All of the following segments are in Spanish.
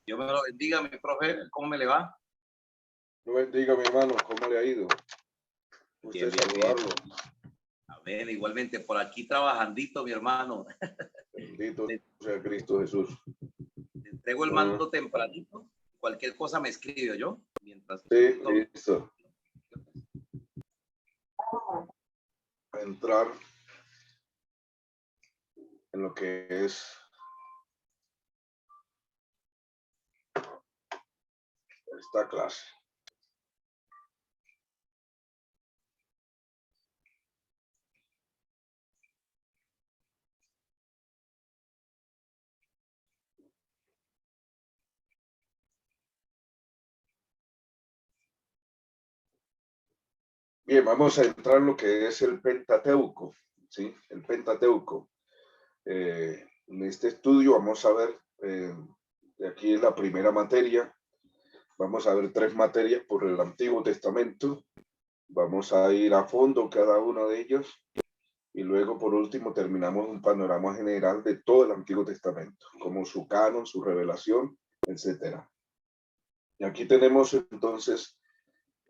Dios me lo bendiga, mi profe. ¿Cómo me le va? Dios bendiga, mi hermano. ¿Cómo le ha ido? Bien, bien, saludarlo. bien. Amén. Igualmente, por aquí trabajandito, mi hermano. Bendito sea Cristo Jesús. Te entrego el mando tempranito. Cualquier cosa me escribe yo. Mientras sí, listo. Entrar en lo que es esta clase. Bien, vamos a entrar en lo que es el Pentateuco, ¿sí? El Pentateuco. En este estudio vamos a ver, de aquí es la primera materia, vamos a ver 3 materias por el Antiguo Testamento, vamos a ir a fondo cada una de ellas y luego por último terminamos un panorama general de todo el Antiguo Testamento, como su canon, su revelación, etcétera. Y aquí tenemos entonces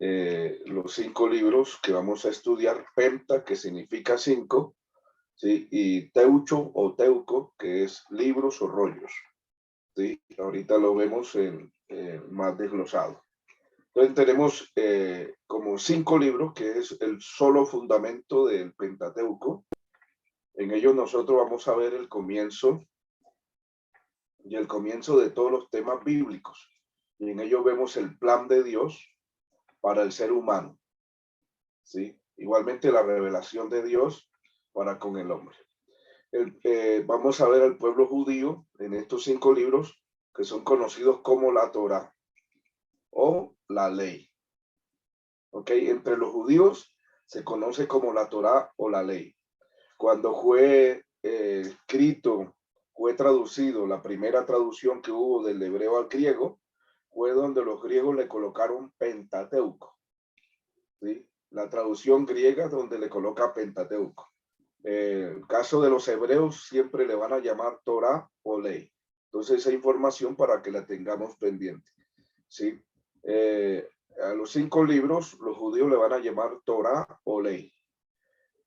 los 5 libros que vamos a estudiar: Penta, que significa 5, ¿sí? Y Teucho o Teuco, que es libros o rollos, ¿sí? Ahorita lo vemos más desglosado. Entonces tenemos como 5 libros, que es el solo fundamento del Pentateuco. En ellos nosotros vamos a ver el comienzo y el comienzo de todos los temas bíblicos. Y en ellos vemos el plan de Dios para el ser humano, ¿sí? Igualmente la revelación de Dios para con el hombre. Vamos a ver al pueblo judío en estos 5 libros que son conocidos como la Torá o la ley. ¿Ok? Entre los judíos se conoce como la Torá o la ley. Cuando fue escrito, fue traducido, la primera traducción que hubo del hebreo al griego fue donde los griegos le colocaron Pentateuco, ¿sí? La traducción griega donde le coloca Pentateuco. El caso de los hebreos siempre le van a llamar Torah o ley. Entonces esa información para que la tengamos pendiente, ¿sí? A los 5 libros los judíos le van a llamar Torah o ley.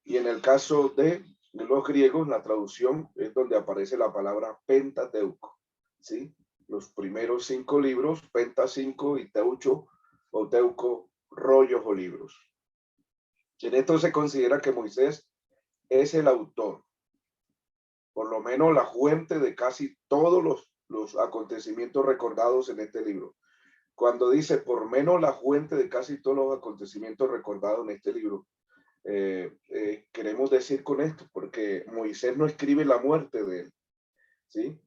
Y en el caso de los griegos, la traducción es donde aparece la palabra Pentateuco, ¿sí? Los primeros 5 libros, Penta 5 y Teucho o Teuco, rollos o libros. En esto se considera que Moisés es el autor, por lo menos la fuente de casi todos los acontecimientos recordados en este libro. Cuando dice por menos la fuente de casi todos los acontecimientos recordados en este libro, queremos decir con esto, porque Moisés no escribe la muerte de él, ¿sí?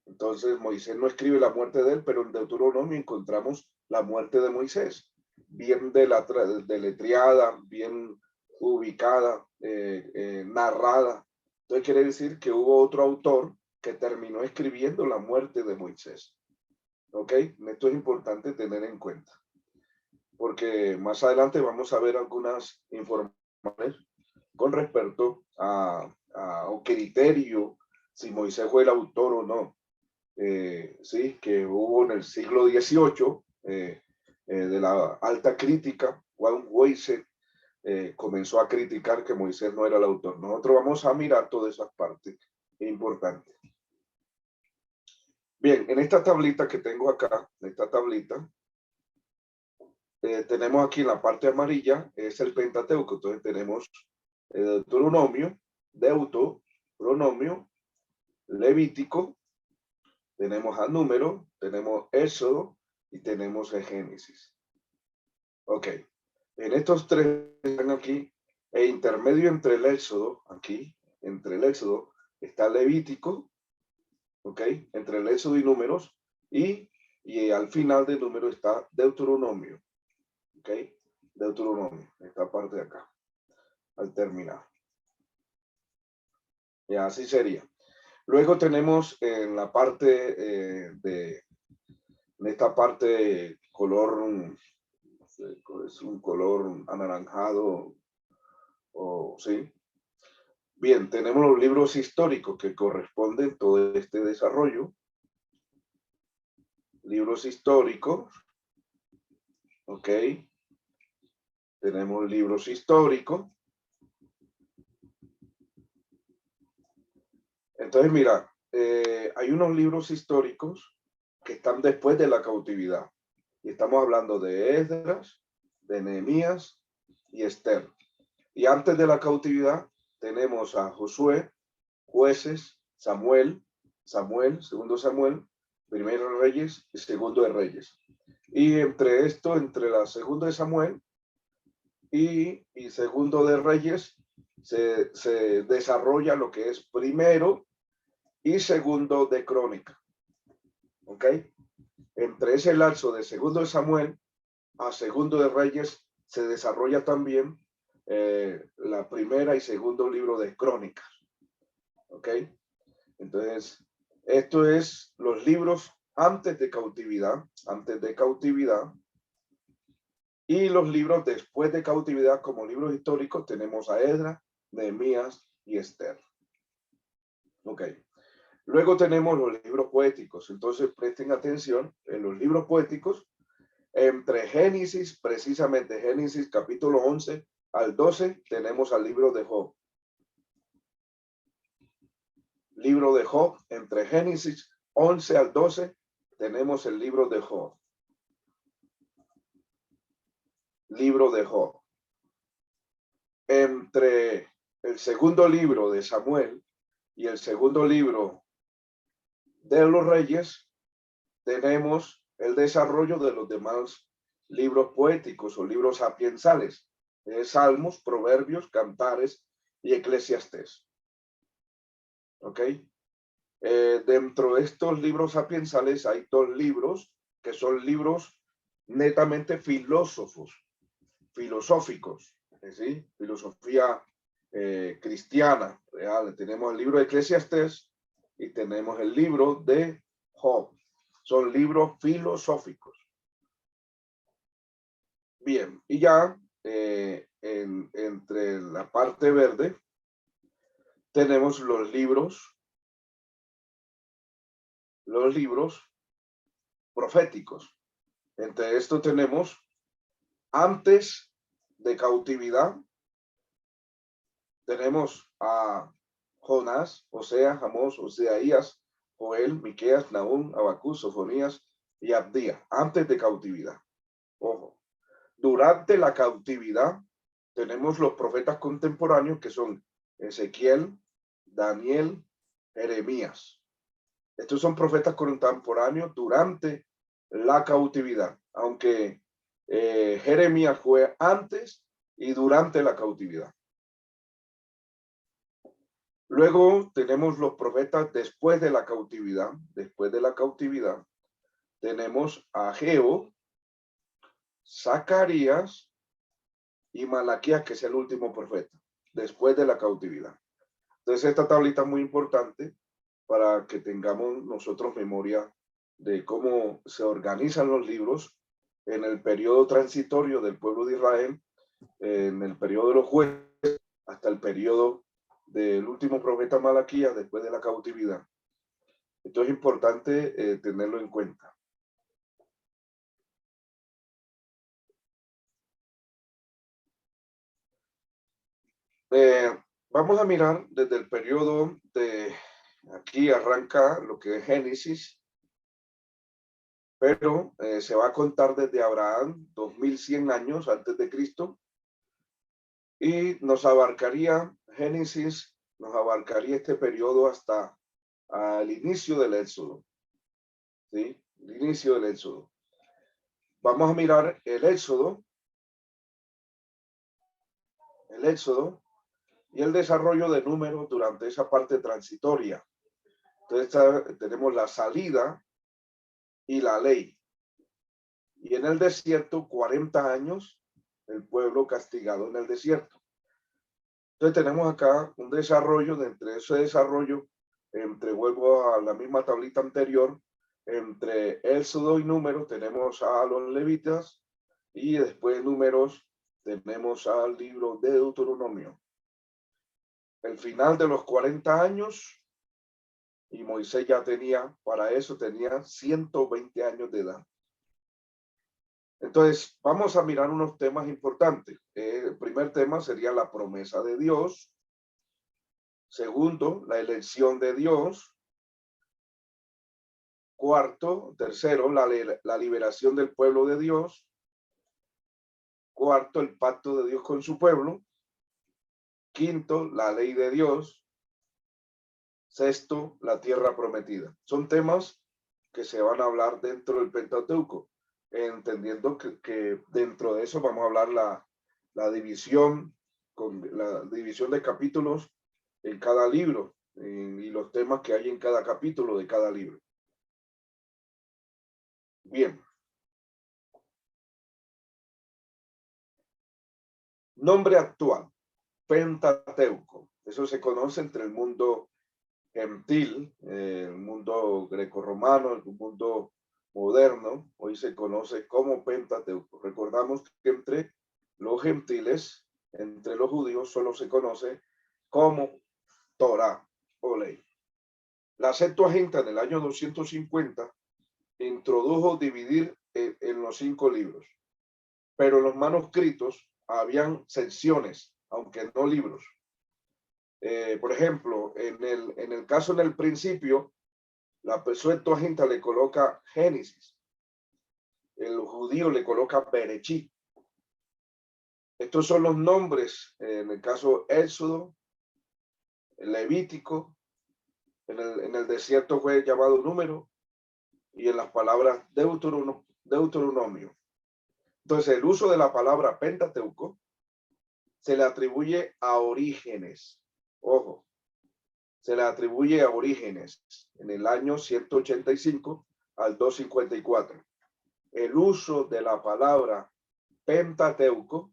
Entonces Moisés no escribe la muerte de él, pero en Deuteronomio encontramos la muerte de Moisés, bien deletreada, bien ubicada, narrada. Entonces quiere decir que hubo otro autor que terminó escribiendo la muerte de Moisés. ¿Ok? Esto es importante tener en cuenta, porque más adelante vamos a ver algunas informaciones con respecto a un criterio, si Moisés fue el autor o no. Sí, que hubo en el siglo XVIII, de la alta crítica. Juan Weisse comenzó a criticar que Moisés no era el autor. Nosotros vamos a mirar todas esas partes importantes. Bien, en esta tablita que tengo acá, en esta tablita, tenemos aquí en la parte amarilla, es el Pentateuco. Entonces tenemos Deuteronomio, Deuteronomio, Levítico, tenemos a Número, tenemos Éxodo y tenemos el Génesis. Ok, en estos 3 están aquí, e intermedio entre el Éxodo, aquí, entre el Éxodo, está Levítico, ok, entre el Éxodo y Números, y al final del número está Deuteronomio, ok, Deuteronomio, esta parte de acá, al terminar. Y así sería. Luego tenemos en la parte en esta parte color, es un color anaranjado, o sí. Bien, tenemos los libros históricos que corresponden todo este desarrollo. libros históricos, ok, tenemos libros históricos. Entonces, mira, hay unos libros históricos que están después de la cautividad. Y estamos hablando de Esdras, de Nehemías y Esther. Y antes de la cautividad tenemos a Josué, Jueces, Samuel, Segundo Samuel, Primero de Reyes y Segundo de Reyes. Y entre esto, entre la Segundo de Samuel y Segundo de Reyes, se desarrolla lo que es Primero y Segundo de Crónica. ¿Ok? Entre ese lapso de Segundo de Samuel a Segundo de Reyes se desarrolla también la primera y segundo libro de Crónicas. ¿Ok? Entonces, esto es los libros antes de cautividad, y los libros después de cautividad como libros históricos tenemos a Esdras, Nehemías y Esther. Ok. Luego tenemos los libros poéticos. Entonces, presten atención en los libros poéticos. Entre Génesis, precisamente Génesis capítulo 11 al 12, tenemos al libro de Job. Libro de Job, entre Génesis 11 al 12, tenemos el libro de Job. Libro de Job. Entre el segundo libro de Samuel y el segundo libro de los Reyes, tenemos el desarrollo de los demás libros poéticos o libros sapiensales, Salmos, Proverbios, Cantares y Eclesiastés. ¿Ok? Dentro de estos libros sapiensales hay dos libros que son libros netamente filosóficos, ¿sí? Filosofía cristiana real. Tenemos el libro de Eclesiastés y tenemos el libro de Job. Son libros filosóficos. Bien, y ya entre la parte verde tenemos los libros proféticos. Entre esto tenemos antes de cautividad, tenemos a Jonás, Oseas, Amós, Oseaías, Joel, Miqueas, Nahum, Abacús, Sofonías y Abdías, antes de cautividad. Ojo, durante la cautividad tenemos los profetas contemporáneos que son Ezequiel, Daniel, Jeremías. Estos son profetas contemporáneos durante la cautividad, aunque Jeremías fue antes y durante la cautividad. Luego tenemos los profetas después de la cautividad. Después de la cautividad tenemos a Ageo, Zacarías y Malaquías, que es el último profeta, después de la cautividad. Entonces esta tablita es muy importante para que tengamos nosotros memoria de cómo se organizan los libros en el periodo transitorio del pueblo de Israel, en el periodo de los jueces, hasta el periodo del último profeta Malaquías después de la cautividad. Esto es importante tenerlo en cuenta. Vamos a mirar desde el periodo de, aquí arranca lo que es Génesis, pero se va a contar desde Abraham, 2100 años antes de Cristo, y nos abarcaría Génesis, nos abarcaría este periodo hasta el inicio del Éxodo, ¿sí? El inicio del Éxodo. Vamos a mirar el Éxodo y el desarrollo de números durante esa parte transitoria. Entonces tenemos la salida y la ley. Y en el desierto, 40 años, el pueblo castigado en el desierto. Entonces tenemos acá un desarrollo, de entre ese desarrollo, vuelvo a la misma tablita anterior, entre Éxodo y Números tenemos a los levitas y después Números tenemos al libro de Deuteronomio. El final de los 40 años y Moisés ya tenía, para eso tenía 120 años de edad. Entonces, vamos a mirar unos temas importantes. El primer tema sería la promesa de Dios. Segundo, la elección de Dios. Tercero, la liberación del pueblo de Dios. Cuarto, el pacto de Dios con su pueblo. Quinto, la ley de Dios. Sexto, la tierra prometida. Son temas que se van a hablar dentro del Pentateuco, entendiendo que dentro de eso vamos a hablar la división, con la división de capítulos en cada libro y los temas que hay en cada capítulo de cada libro. Bien. Nombre actual, Pentateuco. Eso se conoce entre el mundo gentil, el mundo grecorromano, el mundo moderno. Hoy se conoce como Pentateuco. Recordamos que entre los gentiles, entre los judíos, solo se conoce como Torá o ley. La Septuaginta en el año 250 introdujo dividir en los 5 libros, pero los manuscritos habían secciones, aunque no libros. Por ejemplo, en el caso del principio, la Septuaginta le coloca Génesis, el judío le coloca Berechí. Estos son los nombres, en el caso Éxodo, Levítico, en el desierto fue llamado Número, y en las palabras Deuteronomio. Entonces, el uso de la palabra Pentateuco se le atribuye a Orígenes. Ojo, se le atribuye a Orígenes en el año 185 al 254. El uso de la palabra Pentateuco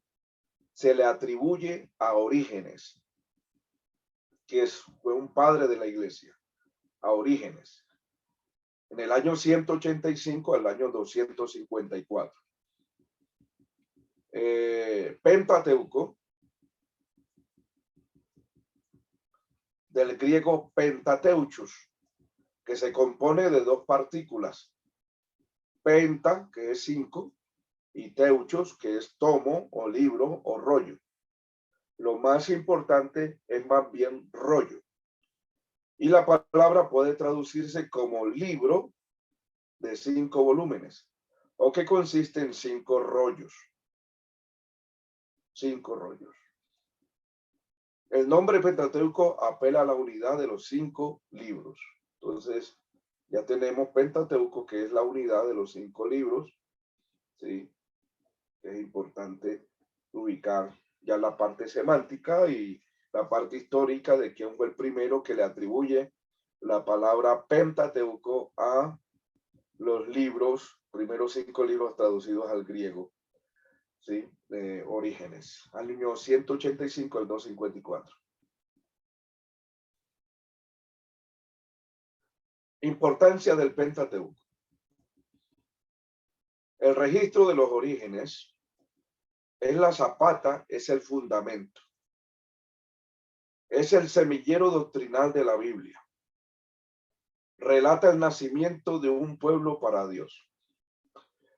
se le atribuye a Orígenes, que fue un padre de la iglesia, a Orígenes, en el año 185 al año 254. Pentateuco, del griego pentateuchos, que se compone de 2 partículas, penta, que es 5, y teuchos, que es tomo o libro o rollo. Lo más importante es más bien rollo. Y la palabra puede traducirse como libro de 5 volúmenes, o que consiste en 5 rollos. 5 rollos. El nombre Pentateuco apela a la unidad de los 5 libros. Entonces, ya tenemos Pentateuco, que es la unidad de los 5 libros. ¿Sí? Es importante ubicar ya la parte semántica y la parte histórica de quién fue el primero que le atribuye la palabra Pentateuco a los libros, primeros 5 libros traducidos al griego, ¿sí? Orígenes, al año 185 al 254. Importancia del Pentateuco. El registro de los orígenes es la zapata, es el fundamento. Es el semillero doctrinal de la Biblia. Relata el nacimiento de un pueblo para Dios.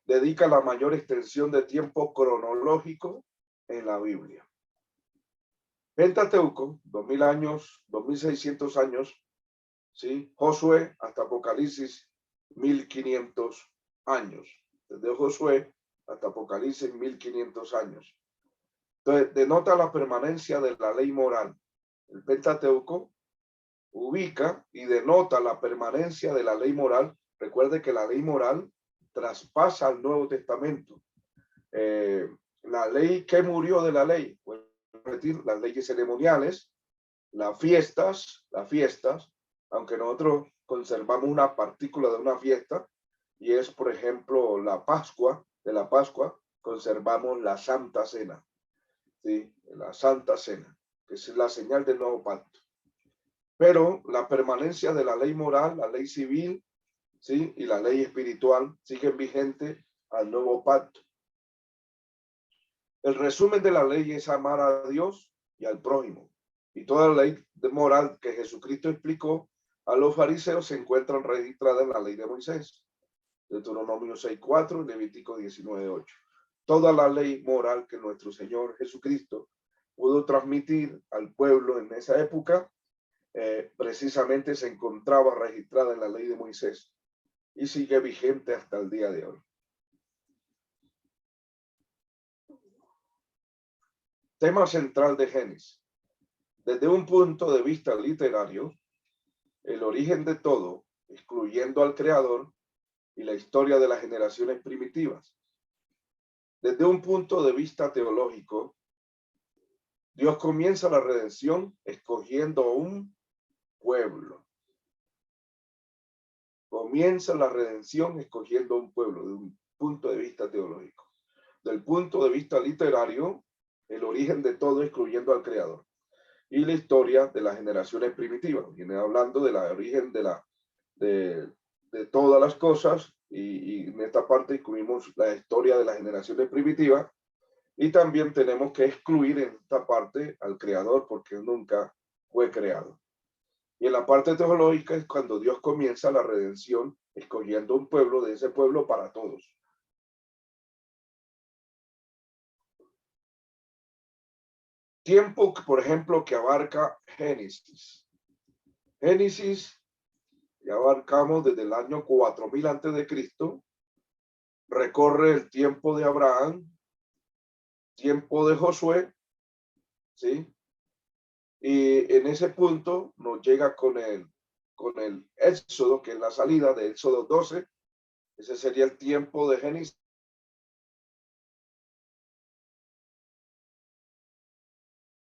Dedica la mayor extensión de tiempo cronológico en la Biblia. Pentateuco, 2000 años, 2600 años, ¿sí? Josué hasta Apocalipsis, 1500 años. Desde Josué hasta Apocalipsis, 1500 años. Entonces, denota la permanencia de la ley moral. El Pentateuco ubica y denota la permanencia de la ley moral. Recuerde que la ley moral traspasa al Nuevo Testamento. La ley que murió de la ley, pues, las leyes ceremoniales, las fiestas, aunque nosotros conservamos una partícula de una fiesta, y es, por ejemplo, la Pascua, de la Pascua, conservamos la Santa Cena, ¿sí? La Santa Cena, que es la señal del nuevo pacto. Pero la permanencia de la ley moral, la ley civil, ¿sí? Y la ley espiritual siguen vigentes al nuevo pacto. El resumen de la ley es amar a Dios y al prójimo. Y toda la ley moral que Jesucristo explicó a los fariseos se encuentran registradas en la ley de Moisés, Deuteronomio 6:4 y Levítico 19:8. Toda la ley moral que nuestro Señor Jesucristo pudo transmitir al pueblo en esa época, precisamente se encontraba registrada en la ley de Moisés y sigue vigente hasta el día de hoy. Tema central de Génesis. Desde un punto de vista literario, el origen de todo, excluyendo al Creador, y la historia de las generaciones primitivas. Desde un punto de vista teológico, Dios comienza la redención escogiendo un pueblo. Comienza la redención escogiendo un pueblo, de un punto de vista teológico. Del punto de vista literario, el origen de todo, excluyendo al Creador. Y la historia de las generaciones primitivas. Viene hablando del origen de todas las cosas, y en esta parte incluimos la historia de las generaciones primitivas, y también tenemos que excluir en esta parte al Creador, porque nunca fue creado. Y en la parte teológica es cuando Dios comienza la redención, escogiendo un pueblo, de ese pueblo para todos. Tiempo, por ejemplo, que abarca Génesis. Génesis ya abarcamos desde el año 4000 antes de Cristo, recorre el tiempo de Abraham, tiempo de Josué, ¿sí? Y en ese punto nos llega con el Éxodo, que es la salida de Éxodo 12. Ese sería el tiempo de Génesis.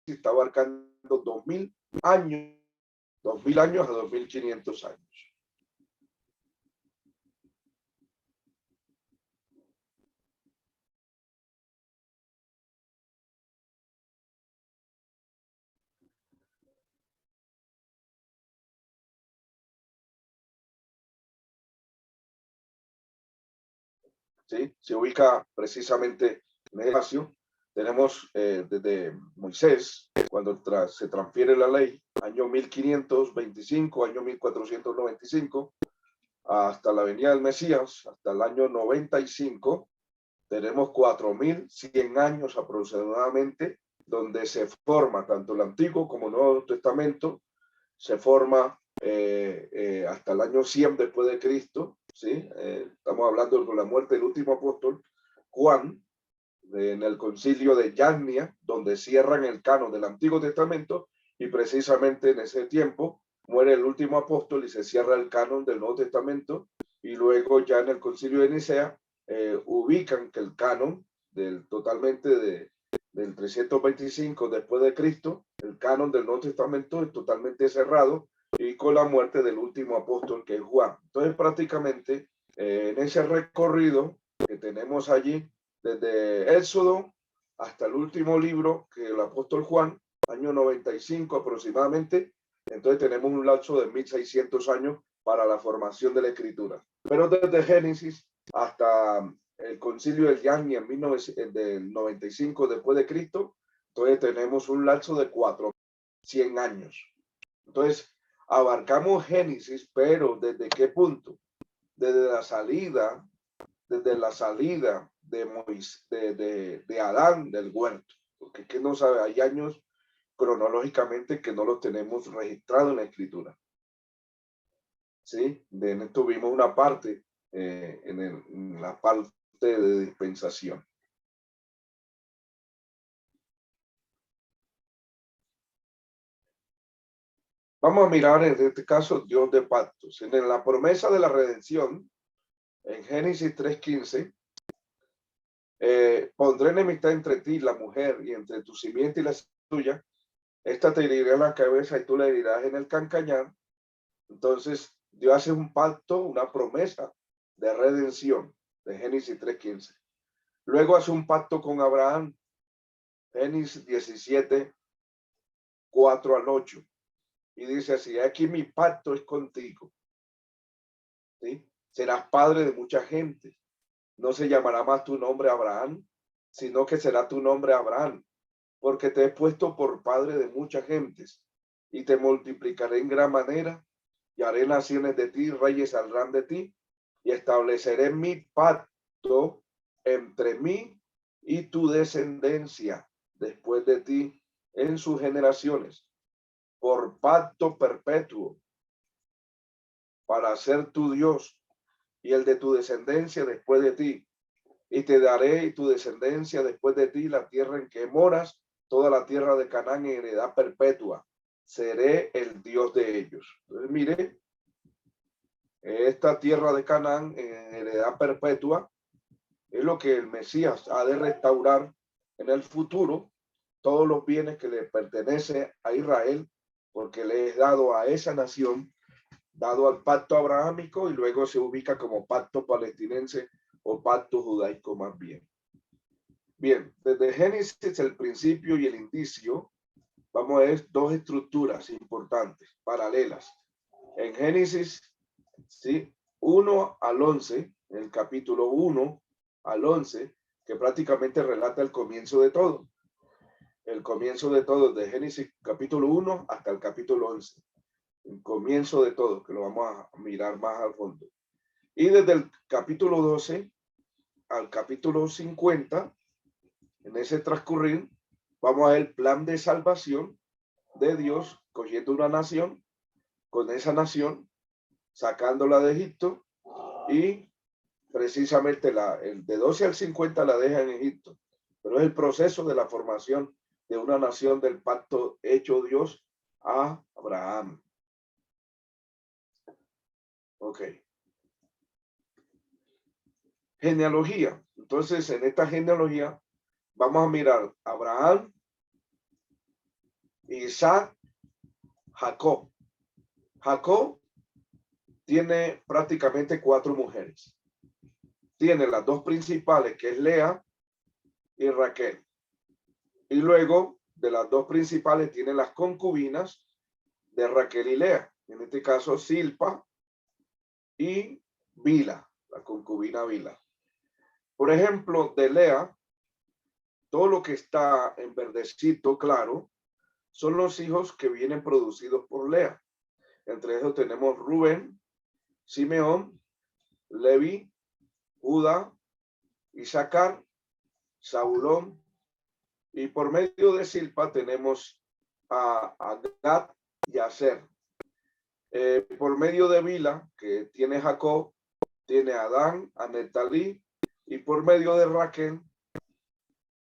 Está abarcando 2000 años, 2000 años a 2500 años. ¿Sí? Se ubica precisamente en el espacio. Tenemos desde Moisés, cuando se transfiere la ley, año 1525, año 1495, hasta la venida del Mesías, hasta el año 95, tenemos 4100 años aproximadamente, donde se forma tanto el Antiguo como el Nuevo Testamento, se forma hasta el año 100 después de Cristo, ¿sí? Estamos hablando de la muerte del último apóstol, Juan, en el concilio de Yagnia, donde cierran el canon del Antiguo Testamento, y precisamente en ese tiempo muere el último apóstol y se cierra el canon del Nuevo Testamento, y luego ya en el concilio de Nicea ubican que el canon del 325 después de Cristo, el canon del Nuevo Testamento es totalmente cerrado, y con la muerte del último apóstol, que es Juan. Entonces prácticamente en ese recorrido que tenemos allí, desde Éxodo hasta el último libro, que el apóstol Juan, año 95 aproximadamente, entonces tenemos un lapso de 1600 años para la formación de la escritura. Pero desde Génesis hasta el concilio de Yagnia en del 95 después de Cristo, entonces tenemos un lapso de 4100 años. Entonces abarcamos Génesis, pero ¿desde qué punto? Desde la salida de Adán del huerto, porque es que no sabe, hay años cronológicamente que no los tenemos registrados en la escritura. ¿Sí? Tuvimos una parte en la parte de dispensación. Vamos a mirar en este caso Dios de pactos. En la promesa de la redención, en Génesis 3:15, pondré enemistad entre ti y la mujer, y entre tu simiente y la tuya. Esta te herirá en la cabeza y tú la herirás en el calcañar. Entonces, Dios hace un pacto, una promesa de redención, de Génesis 3:15. Luego hace un pacto con Abraham, Génesis 17, 4 al 8. Y dice así: aquí mi pacto es contigo. ¿Sí? Serás padre de mucha gente. No se llamará más tu nombre Abraham, sino que será tu nombre Abraham, porque te he puesto por padre de muchas gentes, y te multiplicaré en gran manera, y haré naciones de ti, reyes saldrán de ti, y estableceré mi pacto entre mí y tu descendencia después de ti en sus generaciones, por pacto perpetuo, para ser tu Dios y el de tu descendencia después de ti. Y te daré y tu descendencia después de ti la tierra en que moras, toda la tierra de Canaán en heredad perpetua. Seré el Dios de ellos. Entonces, mire, esta tierra de Canaán en heredad perpetua es lo que el Mesías ha de restaurar en el futuro, todos los bienes que le pertenecen a Israel, porque le es dado a esa nación, dado al pacto abrahámico, y luego se ubica como pacto palestinense o pacto judaico más bien. Bien, desde Génesis, el principio y el indicio, vamos a ver dos estructuras importantes, paralelas. En Génesis, ¿sí? 1 al 11, en el capítulo 1 al 11, que prácticamente relata el comienzo de todo. El comienzo de todo, de Génesis capítulo 1 hasta el capítulo 11. El comienzo de todo, que lo vamos a mirar más al fondo. Y desde el capítulo 12 al capítulo 50, en ese transcurrir, vamos a ver el plan de salvación de Dios, cogiendo una nación, con esa nación, sacándola de Egipto, y precisamente el de 12 al 50 la deja en Egipto. Pero es el proceso de la formación de una nación del pacto hecho Dios a Abraham. Ok. Genealogía. Entonces, en esta genealogía vamos a mirar Abraham, Isaac, Jacob. Jacob tiene prácticamente 4 mujeres. Tiene las 2 principales, que es Lea y Raquel. Y luego, de las 2 principales, tiene las concubinas de Raquel y Lea. En este caso, Silpa y Bila, la concubina Bila. Por ejemplo, de Lea, todo lo que está en verdecito claro son los hijos que vienen producidos por Lea. Entre ellos tenemos Rubén, Simeón, Levi, Judá, Isaacar, Zabulón, y por medio de Silpa tenemos a Gad y a Aser. Por medio de Bila, que tiene Jacob, tiene a Adán, a Neftalí, y por medio de Raquel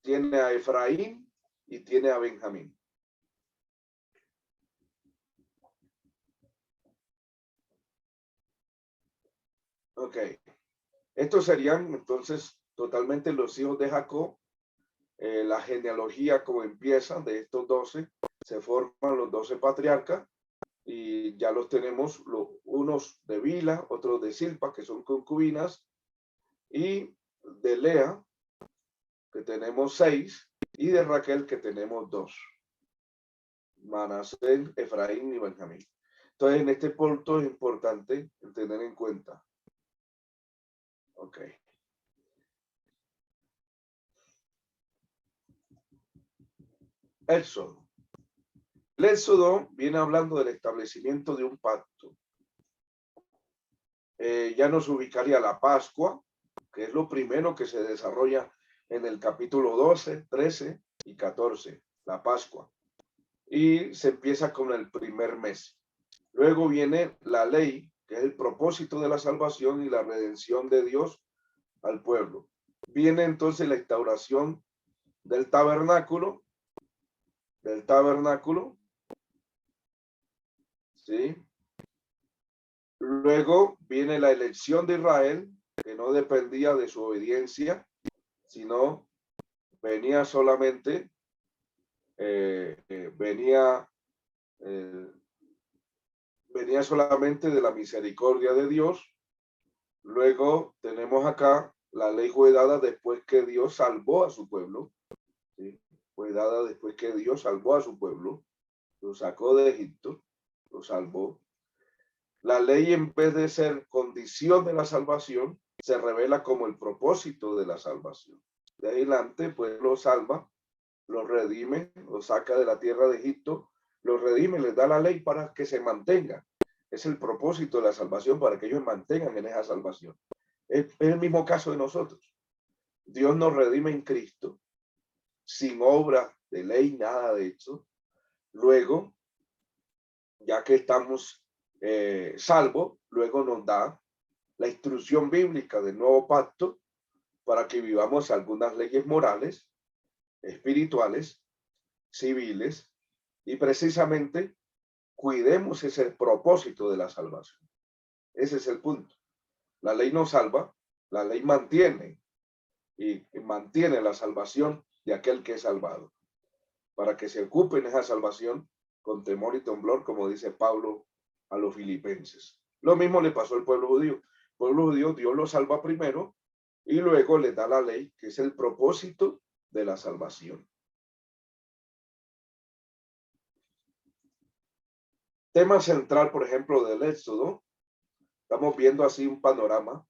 tiene a Efraín y tiene a Benjamín. Ok. Estos serían entonces totalmente los hijos de Jacob. La genealogía como empieza de estos 12, se forman los 12 patriarcas y ya los tenemos, unos de Bila, otros de Silpa, que son concubinas, y de Lea, que tenemos 6, y de Raquel, que tenemos 2. Manasés, Efraín y Benjamín. Entonces, en este punto es importante tener en cuenta. Ok. Éxodo. El Éxodo viene hablando del establecimiento de un pacto. Ya nos ubicaría la Pascua, que es lo primero que se desarrolla en el capítulo 12, 13 y 14, la Pascua. Y se empieza con el primer mes. Luego viene la ley, que es el propósito de la salvación y la redención de Dios al pueblo. Viene entonces la instauración del tabernáculo, ¿sí? Luego viene la elección de Israel, que no dependía de su obediencia, sino venía solamente, venía solamente de la misericordia de Dios. Luego tenemos acá la ley fue dada después que Dios salvó a su pueblo, ¿sí? Fue dada después que Dios salvó a su pueblo, lo sacó de Egipto, lo salvó. La ley, en vez de ser condición de la salvación, se revela como el propósito de la salvación. De adelante, pues lo salva, lo redime, lo saca de la tierra de Egipto, lo redime, les da la ley para que se mantenga. Es el propósito de la salvación para que ellos mantengan en esa salvación. Es el mismo caso de nosotros. Dios nos redime en Cristo, sin obra de ley, nada de eso. Luego, ya que estamos salvos, luego nos da la instrucción bíblica del nuevo pacto para que vivamos algunas leyes morales, espirituales, civiles, y precisamente cuidemos ese propósito de la salvación. Ese es el punto. La ley no salva, la ley mantiene y mantiene la salvación de aquel que es salvado, para que se ocupen esa salvación con temor y temblor, como dice Pablo a los filipenses. Lo mismo le pasó al pueblo judío. El pueblo judío, Dios lo salva primero y luego le da la ley, que es el propósito de la salvación. Tema central, por ejemplo, del Éxodo. Estamos viendo así un panorama.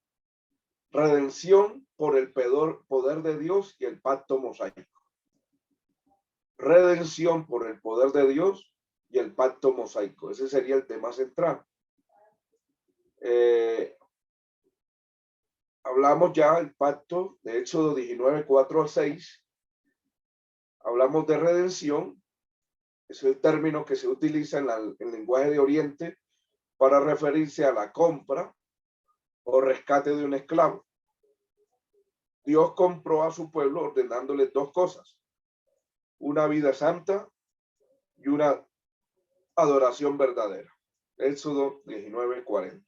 Redención por el poder de Dios y el pacto mosaico. Redención por el poder de Dios y el pacto mosaico. Ese sería el tema central. Hablamos ya del pacto de Éxodo 19, 4 al 6. Hablamos de redención. Es el término que se utiliza en el lenguaje de Oriente para referirse a la compra o rescate de un esclavo. Dios compró a su pueblo ordenándole dos cosas: una vida santa y una adoración verdadera. Éxodo 19:40.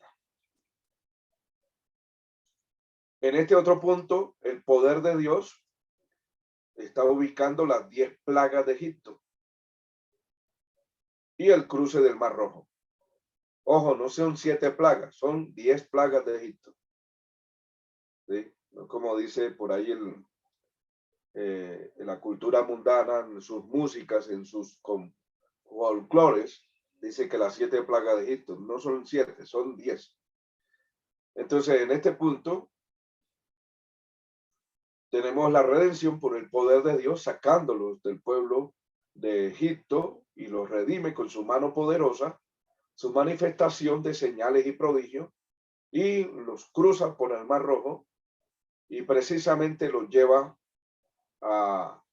En este otro punto, el poder de Dios está ubicando las 10 plagas de Egipto y el cruce del Mar Rojo. Ojo, no son 7 plagas, son 10 plagas de Egipto. ¿Sí? Como dice por ahí en la cultura mundana, en sus músicas, en sus folclores, dice que las 7 plagas de Egipto no son 7, son 10. Entonces, en este punto, tenemos la redención por el poder de Dios, sacándolos del pueblo de Egipto y los redime con su mano poderosa, su manifestación de señales y prodigios, y los cruza por el Mar Rojo y precisamente los lleva a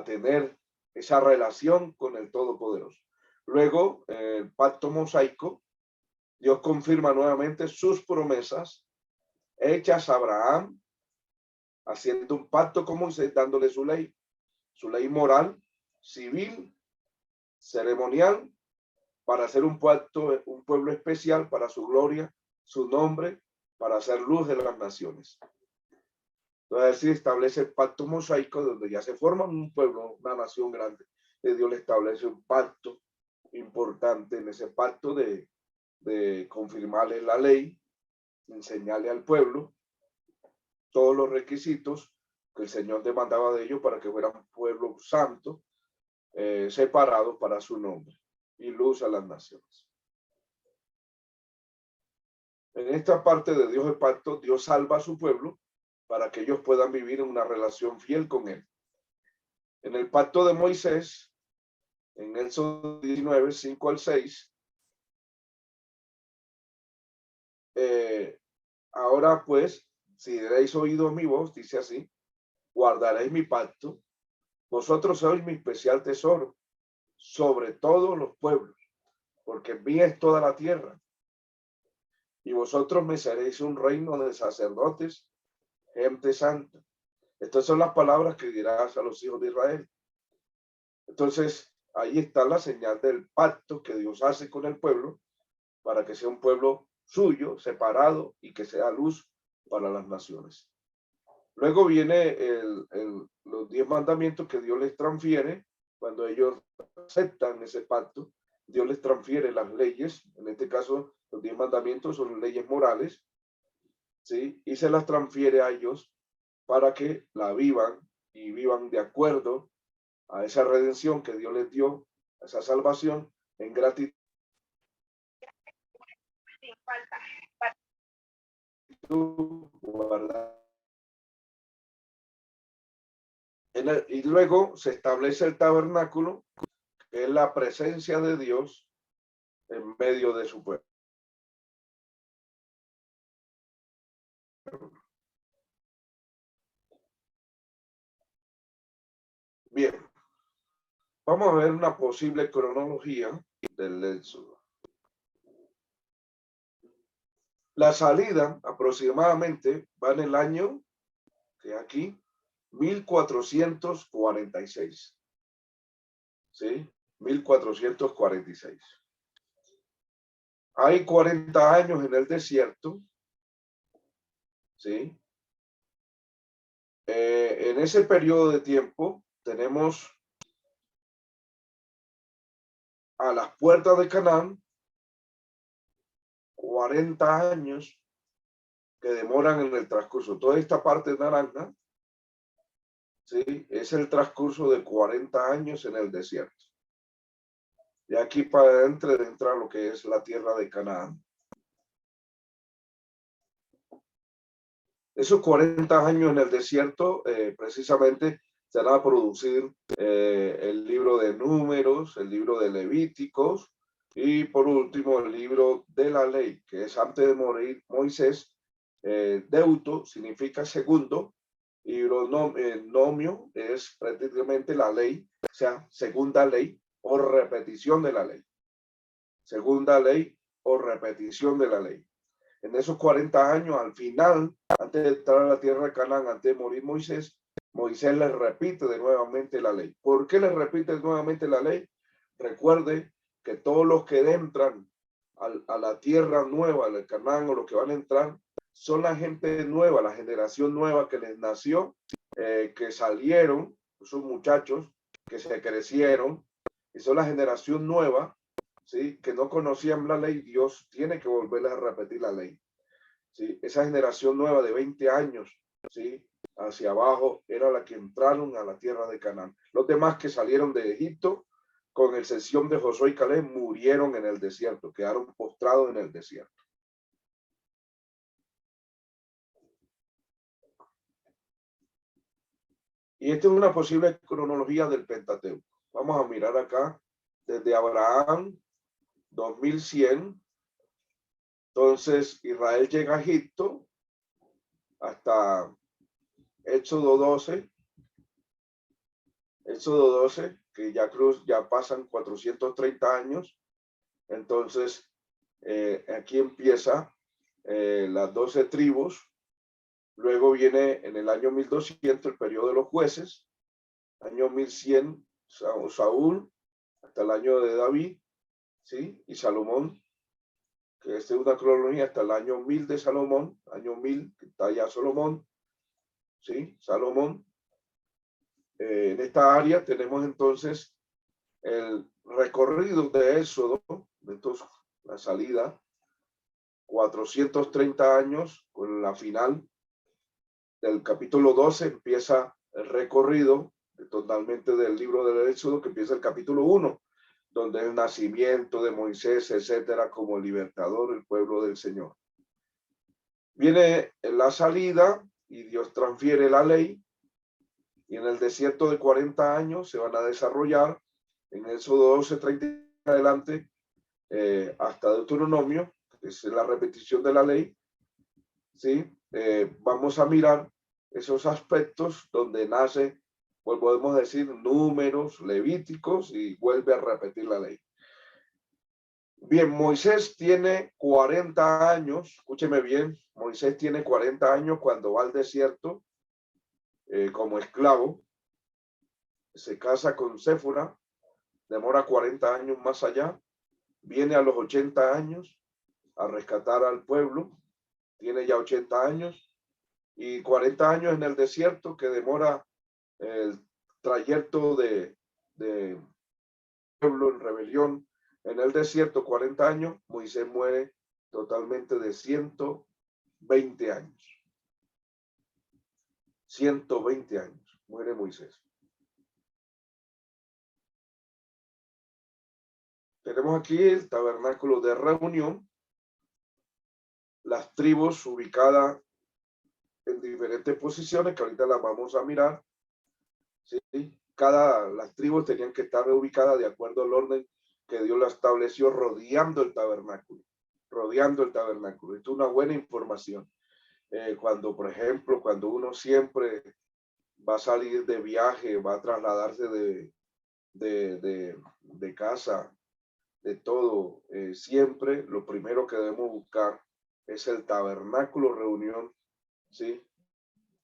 tener esa relación con el Todopoderoso. Luego, el pacto mosaico, Dios confirma nuevamente sus promesas hechas a Abraham, haciendo un pacto con Moisés, dándole su ley moral, civil, ceremonial, para hacer un pacto, un pueblo especial para su gloria, su nombre, para hacer luz de las naciones. Entonces, así establece el pacto mosaico, donde ya se forma un pueblo, una nación grande. Y Dios le establece un pacto importante en ese pacto de confirmarle la ley, enseñarle al pueblo todos los requisitos que el Señor demandaba de ellos para que fueran un pueblo santo, separado para su nombre y luz a las naciones. En esta parte de Dios el pacto, Dios salva a su pueblo para que ellos puedan vivir en una relación fiel con él. En el pacto de Moisés, en Éxodo 19, 5 al 6, ahora pues, si daréis oído mi voz, dice así, guardaréis mi pacto, vosotros sois mi especial tesoro sobre todos los pueblos, porque mía es toda la tierra. Y vosotros me seréis un reino de sacerdotes, gente santa. Estas son las palabras que dirás a los hijos de Israel. Entonces, ahí está la señal del pacto que Dios hace con el pueblo para que sea un pueblo suyo, separado y que sea luz para las naciones. Luego viene los 10 mandamientos que Dios les transfiere cuando ellos aceptan ese pacto. Dios les transfiere las leyes, en este caso los 10 mandamientos son leyes morales, ¿sí? Y se las transfiere a ellos para que la vivan y vivan de acuerdo a esa redención que Dios les dio, a esa salvación en gratitud. Y luego se establece el tabernáculo, que es la presencia de Dios en medio de su pueblo. Bien, vamos a ver una posible cronología del Éxodo. La salida aproximadamente va en el año, que aquí, 1446. ¿Sí? 1446. Hay 40 años en el desierto. ¿Sí? En ese periodo de tiempo tenemos a las puertas de Canaán 40 años que demoran en el transcurso. Toda esta parte naranja, ¿sí? Es el transcurso de 40 años en el desierto. Y aquí para adentro entra lo que es la tierra de Canaán. Esos 40 años en el desierto, precisamente se van a producir el libro de Números, el libro de Levíticos y por último el libro de la ley, que es antes de morir Moisés. Deuto significa segundo y nomio es prácticamente la ley, o sea, segunda ley o repetición de la ley. Segunda ley o repetición de la ley. En esos 40 años, al final, antes de entrar a la tierra de Canaán, antes de morir Moisés, Moisés le repite de nuevamente la ley. ¿Por qué le repite nuevamente la ley? Recuerde que todos los que entran a la tierra nueva, al Canaán, o los que van a entrar, son la gente nueva, la generación nueva que les nació, que salieron, esos muchachos que se crecieron, y son la generación nueva, ¿sí? Que no conocían la ley. Dios tiene que volverles a repetir la ley, ¿sí? Esa generación nueva de 20 años, ¿sí? Hacia abajo era la que entraron a la tierra de Canaán. Los demás que salieron de Egipto, con excepción de Josué y Caleb, murieron en el desierto, quedaron postrados en el desierto. Y esta es una posible cronología del Pentateuco. Vamos a mirar acá, desde Abraham, 2100. Entonces Israel llega a Egipto hasta Éxodo 12. Éxodo 12, que ya pasan 430 años. Entonces, aquí empieza las 12 tribus. Luego viene en el año 1200 el periodo de los jueces. Año 1100 Saúl, hasta el año de David, ¿sí? Y Salomón, que esta es una cronología hasta el año 1000 de Salomón. Año 1000, que está ya Salomón, ¿sí? Salomón. En esta área tenemos entonces el recorrido de Éxodo, entonces la salida, 430 años, con la final del capítulo 12 empieza el recorrido totalmente del libro del Éxodo, que empieza el capítulo 1, donde el nacimiento de Moisés, etcétera, como libertador del pueblo del Señor. Viene la salida y Dios transfiere la ley, y en el desierto de 40 años se van a desarrollar en Éxodo 12:30 en adelante, hasta Deuteronomio, que es la repetición de la ley, ¿sí? Vamos a mirar esos aspectos donde nace, pues podemos decir, Números, Levíticos, y vuelve a repetir la ley. Bien, Moisés tiene 40 años, escúcheme bien, Moisés tiene 40 años cuando va al desierto como esclavo, se casa con Séfora, demora 40 años más allá, viene a los 80 años a rescatar al pueblo, tiene ya 80 años, y 40 años en el desierto, que demora el trayecto de pueblo en rebelión en el desierto, 40 años. Moisés muere totalmente de 120 años. 120 años muere Moisés. Tenemos aquí el tabernáculo de reunión, las tribus ubicadas en diferentes posiciones, que ahorita las vamos a mirar, ¿sí? Las tribus tenían que estar ubicadas de acuerdo al orden que Dios la estableció, rodeando el tabernáculo. Rodeando el tabernáculo. Esto es una buena información. cuando, por ejemplo, cuando uno siempre va a salir de viaje, va a trasladarse de casa, de todo, siempre lo primero que debemos buscar es el tabernáculo reunión, ¿sí?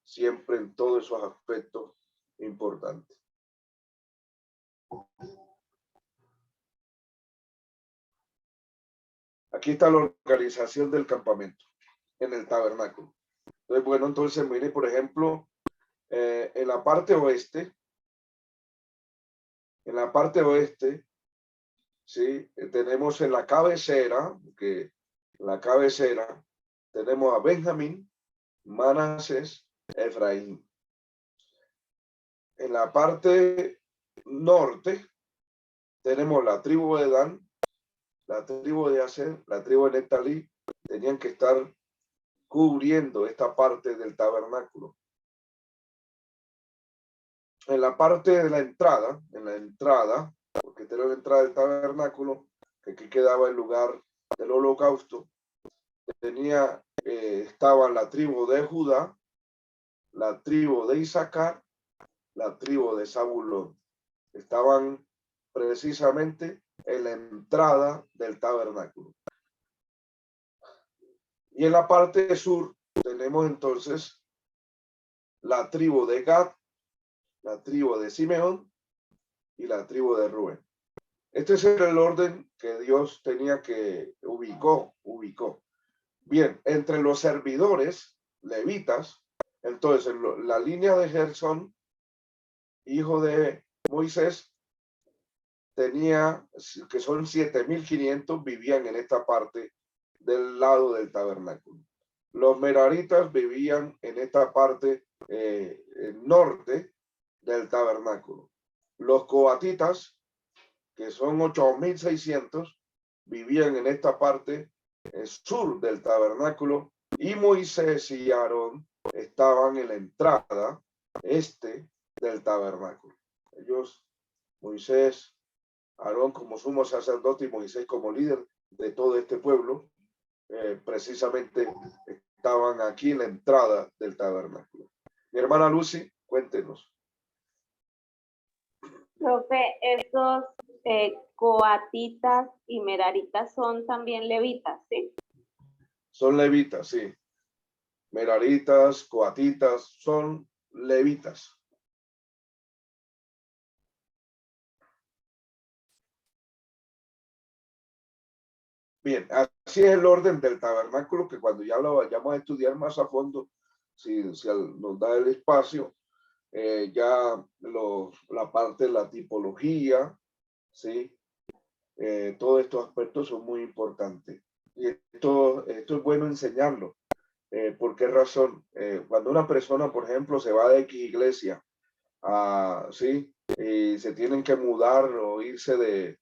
Siempre en todos esos aspectos importantes. Aquí está la organización del campamento en el tabernáculo. Entonces, bueno, entonces mire, por ejemplo, en la parte oeste, sí, tenemos en la cabecera, tenemos a Benjamín, Manasés, Efraín. En la parte norte tenemos la tribu de Dan, la tribu de Aser, la tribu de Neftalí, tenían que estar cubriendo esta parte del tabernáculo. En la parte de la entrada, porque tenemos la entrada del tabernáculo, que aquí quedaba el lugar del holocausto, estaban la tribu de Judá, la tribu de Isaacar, la tribu de Zabulón. Estaban precisamente en la entrada del tabernáculo. Y en la parte sur tenemos entonces la tribu de Gad, la tribu de Simeón y la tribu de Rubén. Este es el orden que Dios tenía que ubicó. Bien, entre los servidores levitas, entonces la línea de Gersón, hijo de Moisés, tenía, que son 7.500, vivían en esta parte del lado del tabernáculo. Los meraritas vivían en esta parte norte del tabernáculo. Los coatitas, que son 8.600, vivían en esta parte sur del tabernáculo, y Moisés y Aarón estaban en la entrada este del tabernáculo. Ellos, Moisés, Aarón como sumo sacerdote y Moisés como líder de todo este pueblo, precisamente estaban aquí en la entrada del tabernáculo. Mi hermana Lucy, cuéntenos. Profe, estos coatitas y meraritas son también levitas, ¿sí? Son levitas, sí. Meraritas, coatitas, son levitas. Bien, así es el orden del tabernáculo, que cuando ya lo vayamos a estudiar más a fondo, si nos da el espacio, ya la parte de la tipología, ¿sí? Todos estos aspectos son muy importantes. Y esto es bueno enseñarlo. ¿Por qué razón? Cuando una persona, por ejemplo, se va de X iglesia, ¿sí? Y se tienen que mudar o irse de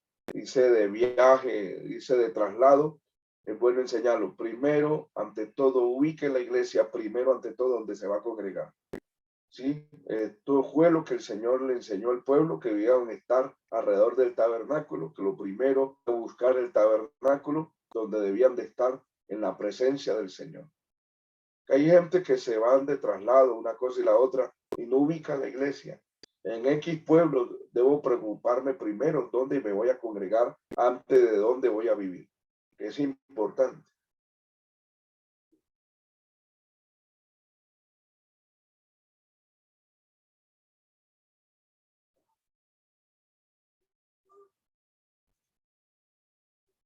viaje, irse de traslado, es bueno enseñarlo. Primero, ante todo, ubique la iglesia, primero, ante todo, donde se va a congregar. ¿Sí? Esto fue lo que el Señor le enseñó al pueblo, que debían estar alrededor del tabernáculo, que lo primero, buscar el tabernáculo, donde debían de estar en la presencia del Señor. Hay gente que se van de traslado, una cosa y la otra, y no ubica la iglesia. En X pueblo debo preocuparme primero dónde me voy a congregar antes de dónde voy a vivir. Es importante.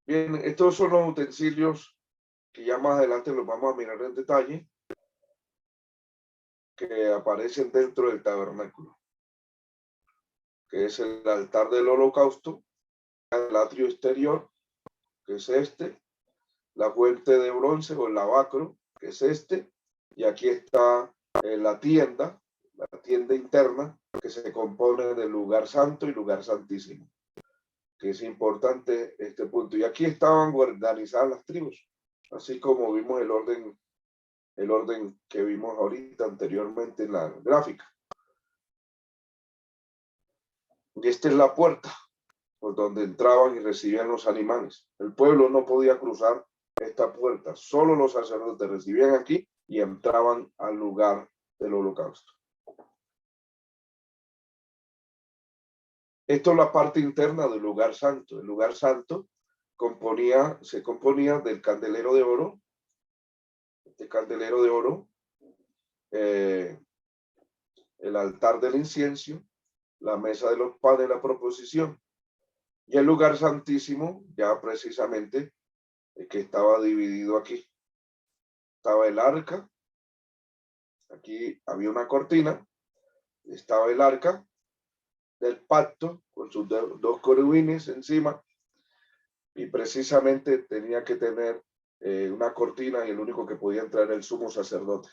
Bien, estos son los utensilios que ya más adelante los vamos a mirar en detalle, que aparecen dentro del tabernáculo, que es el altar del holocausto, el atrio exterior, que es este, la fuente de bronce o el lavacro, que es este, y aquí está la tienda interna, que se compone del lugar santo y lugar santísimo, que es importante este punto. Y aquí estaban organizadas las tribus, así como vimos el orden que vimos ahorita anteriormente en la gráfica. Y esta es la puerta por donde entraban y recibían los animales. El pueblo no podía cruzar esta puerta, solo los sacerdotes recibían aquí y entraban al lugar del holocausto. Esto es la parte interna del lugar santo. El lugar santo se componía del candelero de oro, este candelero de oro, el altar del incienso, la mesa de los panes de la proposición, y el lugar santísimo, ya precisamente, que estaba dividido aquí. Estaba el arca, aquí había una cortina, estaba el arca del pacto con sus dos querubines encima, y precisamente tenía que tener una cortina, y el único que podía entrar era el sumo sacerdote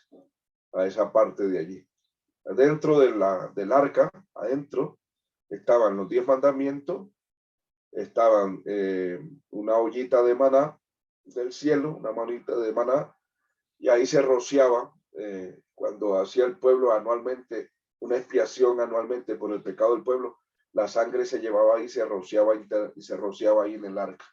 a esa parte de allí. Dentro del arca, adentro, estaban los 10 mandamientos, estaban una ollita de maná del cielo, una manita de maná, y ahí se rociaba, cuando hacía el pueblo anualmente, una expiación anualmente por el pecado del pueblo, la sangre se llevaba ahí, se rociaba ahí en el arca.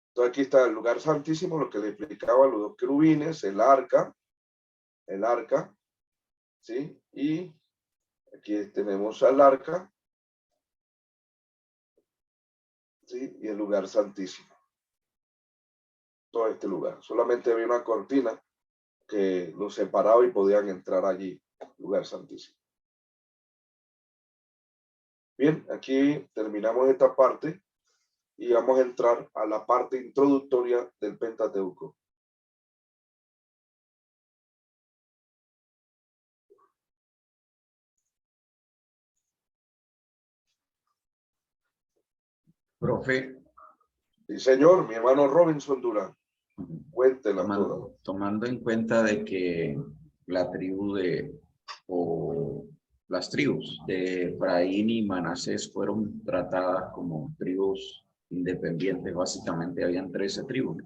Entonces aquí está el lugar santísimo, lo que le explicaba los dos querubines, el arca, ¿sí? Y aquí tenemos al arca, ¿sí? Y el lugar santísimo. Todo este lugar. Solamente había una cortina que los separaba y podían entrar allí, lugar santísimo. Bien, aquí terminamos esta parte y vamos a entrar a la parte introductoria del Pentateuco. Profe, Sí, señor, mi hermano Robinson Durán, cuéntela toda. tomando en cuenta de que la tribu o las tribus de Efraín y Manasés fueron tratadas como tribus independientes, básicamente habían 13 tribus.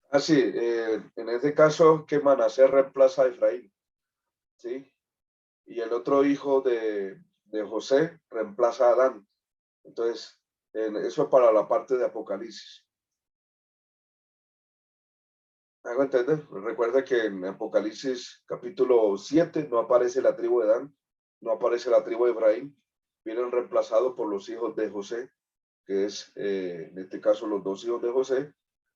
Así, en este caso que Manasés reemplaza a Efraín, ¿sí? Y el otro hijo de José reemplaza a Adán. Entonces, eso es para la parte de Apocalipsis. ¿Me hago entender? Recuerda que en Apocalipsis capítulo 7 no aparece la tribu de Dan, no aparece la tribu de Efraín, vienen reemplazados por los hijos de José, que es, en este caso, los dos hijos de José,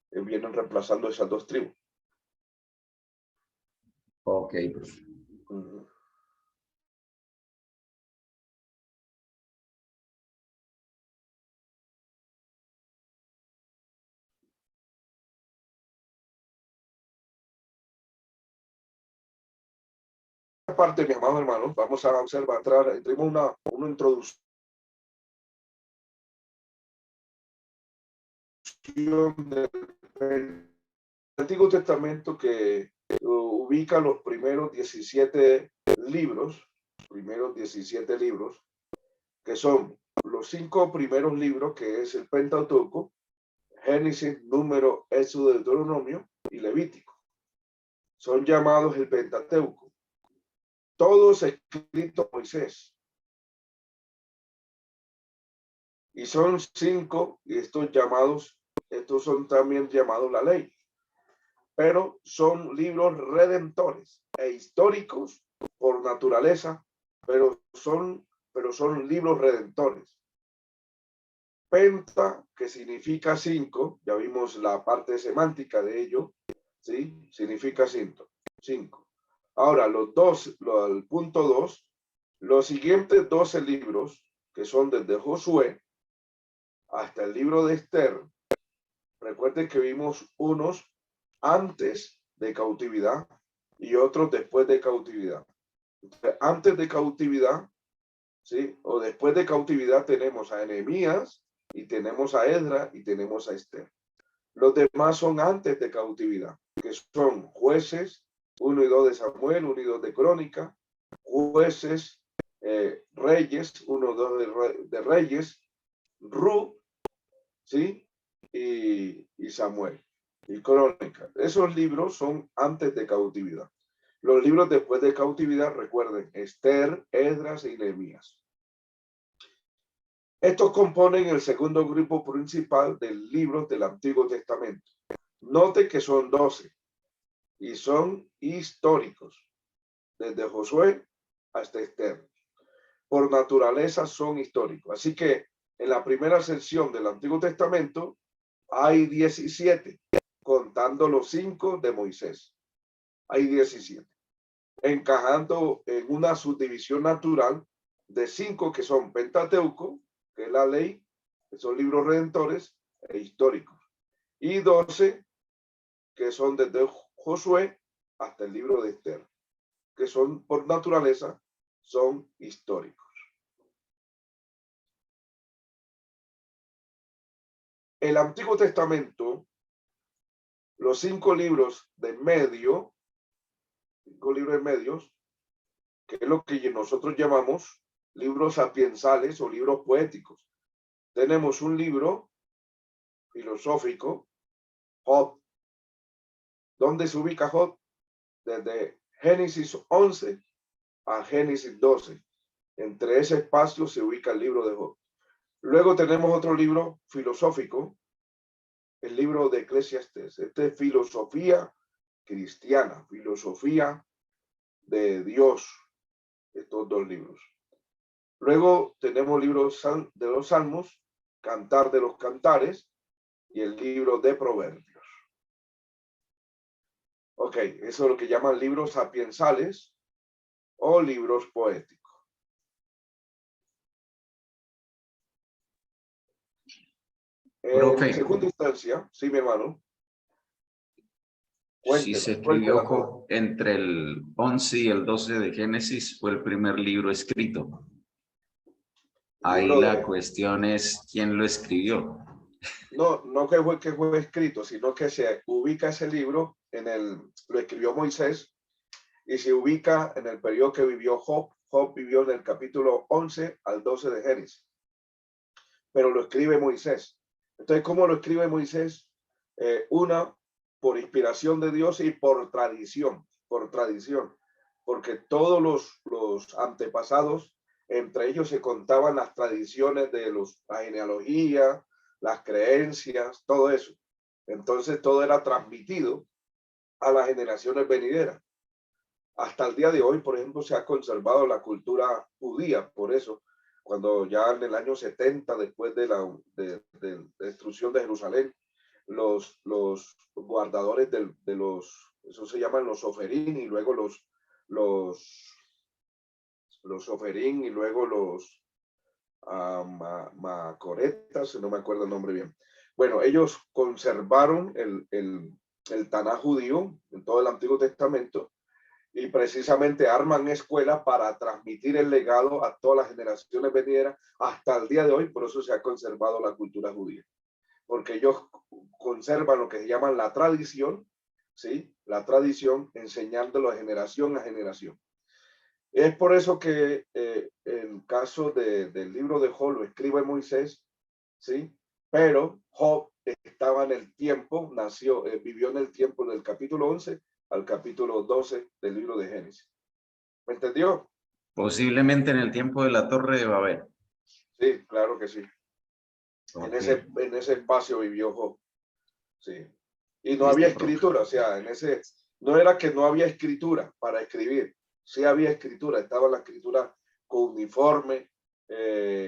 vienen reemplazando esas dos tribus. Ok. Parte, mi amado hermano, vamos a observar, tenemos una introducción del Antiguo Testamento que ubica los primeros 17 libros, que son los 5 primeros libros, que es el Pentateuco, Génesis, Número, Éxodo, Deuteronomio y Levítico. Son llamados el Pentateuco. Todos escritos por Moisés. Y son 5, y estos son también llamados la ley. Pero son libros redentores e históricos por naturaleza, pero son libros redentores. Penta, que significa 5, ya vimos la parte semántica de ello, ¿sí? Significa 5. Ahora, el punto 2, los siguientes 12 libros, que son desde Josué hasta el libro de Esther, recuerden que vimos unos antes de cautividad y otros después de cautividad. Entonces, antes de cautividad, ¿sí? O después de cautividad tenemos a Nehemías y tenemos a Esdras y tenemos a Esther. Los demás son antes de cautividad, que son Jueces, 1 y 2 de Samuel, 1 y 2 de Crónica, Jueces, Reyes, 1 y 2 de Reyes, Ruth, ¿sí? Y Samuel, y Crónica. Esos libros son antes de cautividad. Los libros después de cautividad, recuerden, Esther, Esdras y Nehemías. Estos componen el segundo grupo principal de libros del Antiguo Testamento. Note que son 12 y son históricos, desde Josué hasta Esther. Por naturaleza son históricos. Así que en la primera sección del Antiguo Testamento hay 17, contando los 5 de Moisés. Hay 17, encajando en una subdivisión natural de 5 que son Pentateuco, que es la ley, que son libros redentores e históricos, y 12 que son desde Josué hasta el libro de Esther, que son por naturaleza, son históricos. El Antiguo Testamento, los 5 libros de medio, 5 libros de medios, que es lo que nosotros llamamos libros sapiensales o libros poéticos. Tenemos un libro filosófico, Job. ¿Dónde se ubica Job? Desde Génesis 11 a Génesis 12. Entre ese espacio se ubica el libro de Job. Luego tenemos otro libro filosófico, el libro de Eclesiastés. Este es filosofía cristiana, filosofía de Dios, estos 2 libros. Luego tenemos libros de los Salmos, Cantar de los Cantares y el libro de Proverbios. Ok, eso es lo que llaman libros sapiensales o libros poéticos. En segunda instancia, sí, mi hermano. Si se escribió entre el 11 y el 12 de Génesis, fue el primer libro escrito. Ahí la cuestión es quién lo escribió. No que fue escrito, sino que se ubica ese libro lo escribió Moisés y se ubica en el periodo que vivió Job. Job vivió en el capítulo 11 al 12 de Génesis, pero lo escribe Moisés. Entonces, ¿cómo lo escribe Moisés? Una, por inspiración de Dios y por tradición, porque todos los antepasados, entre ellos se contaban las tradiciones de la genealogía, las creencias, todo eso. Entonces todo era transmitido a las generaciones venideras. Hasta el día de hoy, por ejemplo, se ha conservado la cultura judía, por eso, cuando ya en el año 70, después de la destrucción de Jerusalén, los guardadores de los, eso se llaman los soferín, y luego los soferín, y luego los macoretas, no me acuerdo el nombre bien. Bueno, ellos conservaron el Tanaj judío en todo el Antiguo Testamento y precisamente arman escuelas para transmitir el legado a todas las generaciones venideras hasta el día de hoy. Por eso se ha conservado la cultura judía, porque ellos conservan lo que se llama la tradición, ¿sí? La tradición, enseñándolo de generación a generación. Es por eso que el caso del libro de Job lo escribe Moisés, ¿sí? Pero Job estaba en el tiempo, vivió en el tiempo del capítulo 11 al capítulo 12 del libro de Génesis. ¿Me entendió? Posiblemente en el tiempo de la Torre de Babel. Sí, claro que sí. Okay. En ese espacio vivió Job. Sí. Y no había escritura, o sea, no era que no había escritura para escribir. Sí había escritura, estaba la escritura cuneiforme,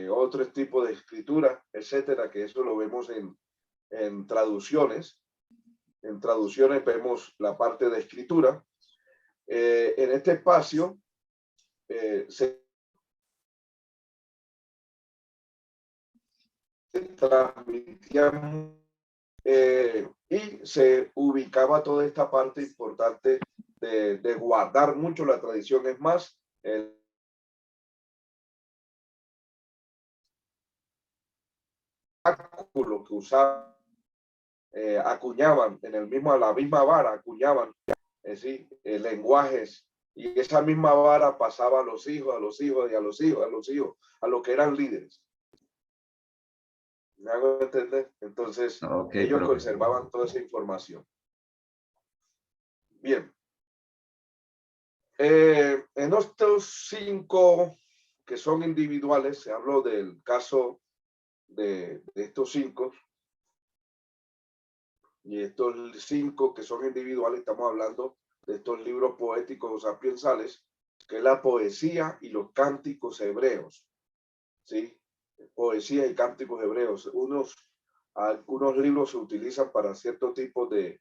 otro tipo de escritura, etcétera, que eso lo vemos en traducciones. En traducciones vemos la parte de escritura. En este espacio se transmitían y se ubicaba toda esta parte importante de guardar mucho la tradición. Es más, el báculo que usaban, acuñaban la misma vara, acuñaban lenguajes, y esa misma vara pasaba a los hijos, a los hijos y a los hijos, a los hijos, a los que eran líderes. ¿Me hago entender? Entonces, ellos conservaban toda esa información. Bien. En estos 5 que son individuales, se habló del caso de estos 5. Y estos 5 que son individuales, estamos hablando de estos libros poéticos o sapiensales, que es la poesía y los cánticos hebreos. ¿Sí? Poesía y cánticos hebreos. Algunos libros se utilizan para cierto tipo de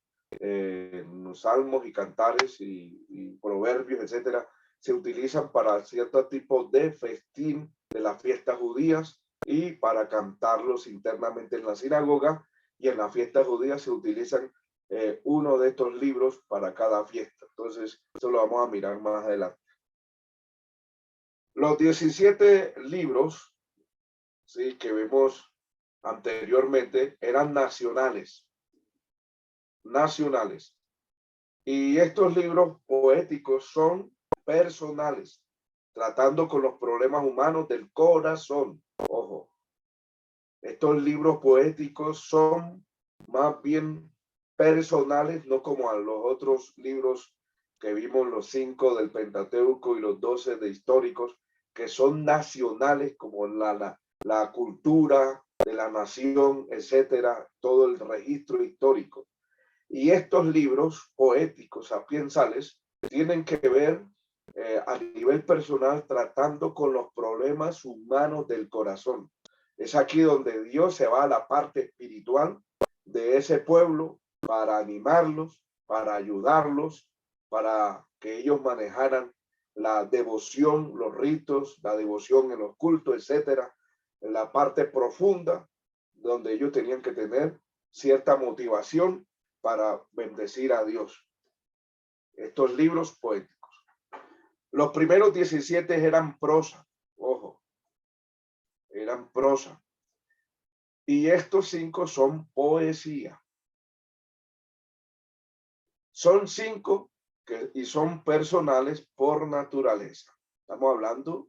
salmos y cantares y proverbios, etcétera. Se utilizan para cierto tipo de festín de las fiestas judías y para cantarlos internamente en la sinagoga, y en la fiesta judía se utilizan uno de estos libros para cada fiesta. Entonces, eso lo vamos a mirar más adelante. Los 17 libros, sí, que vemos anteriormente eran nacionales. Y estos libros poéticos son personales, tratando con los problemas humanos del corazón. Ojo, estos libros poéticos son más bien personales, no como a los otros libros que vimos, los 5 del Pentateuco y los 12 de históricos, que son nacionales, como la cultura de la nación, etcétera, todo el registro histórico. Y estos libros poéticos sapiensales tienen que ver a nivel personal, tratando con los problemas humanos del corazón. Es aquí donde Dios se va a la parte espiritual de ese pueblo para animarlos, para ayudarlos, para que ellos manejaran la devoción, los ritos, la devoción en los cultos, etcétera, en la parte profunda donde ellos tenían que tener cierta motivación para bendecir a Dios. Estos libros poéticos. Los primeros 17 eran prosa, ojo, eran prosa. Y estos 5 son poesía. Son 5 y son personales por naturaleza. Estamos hablando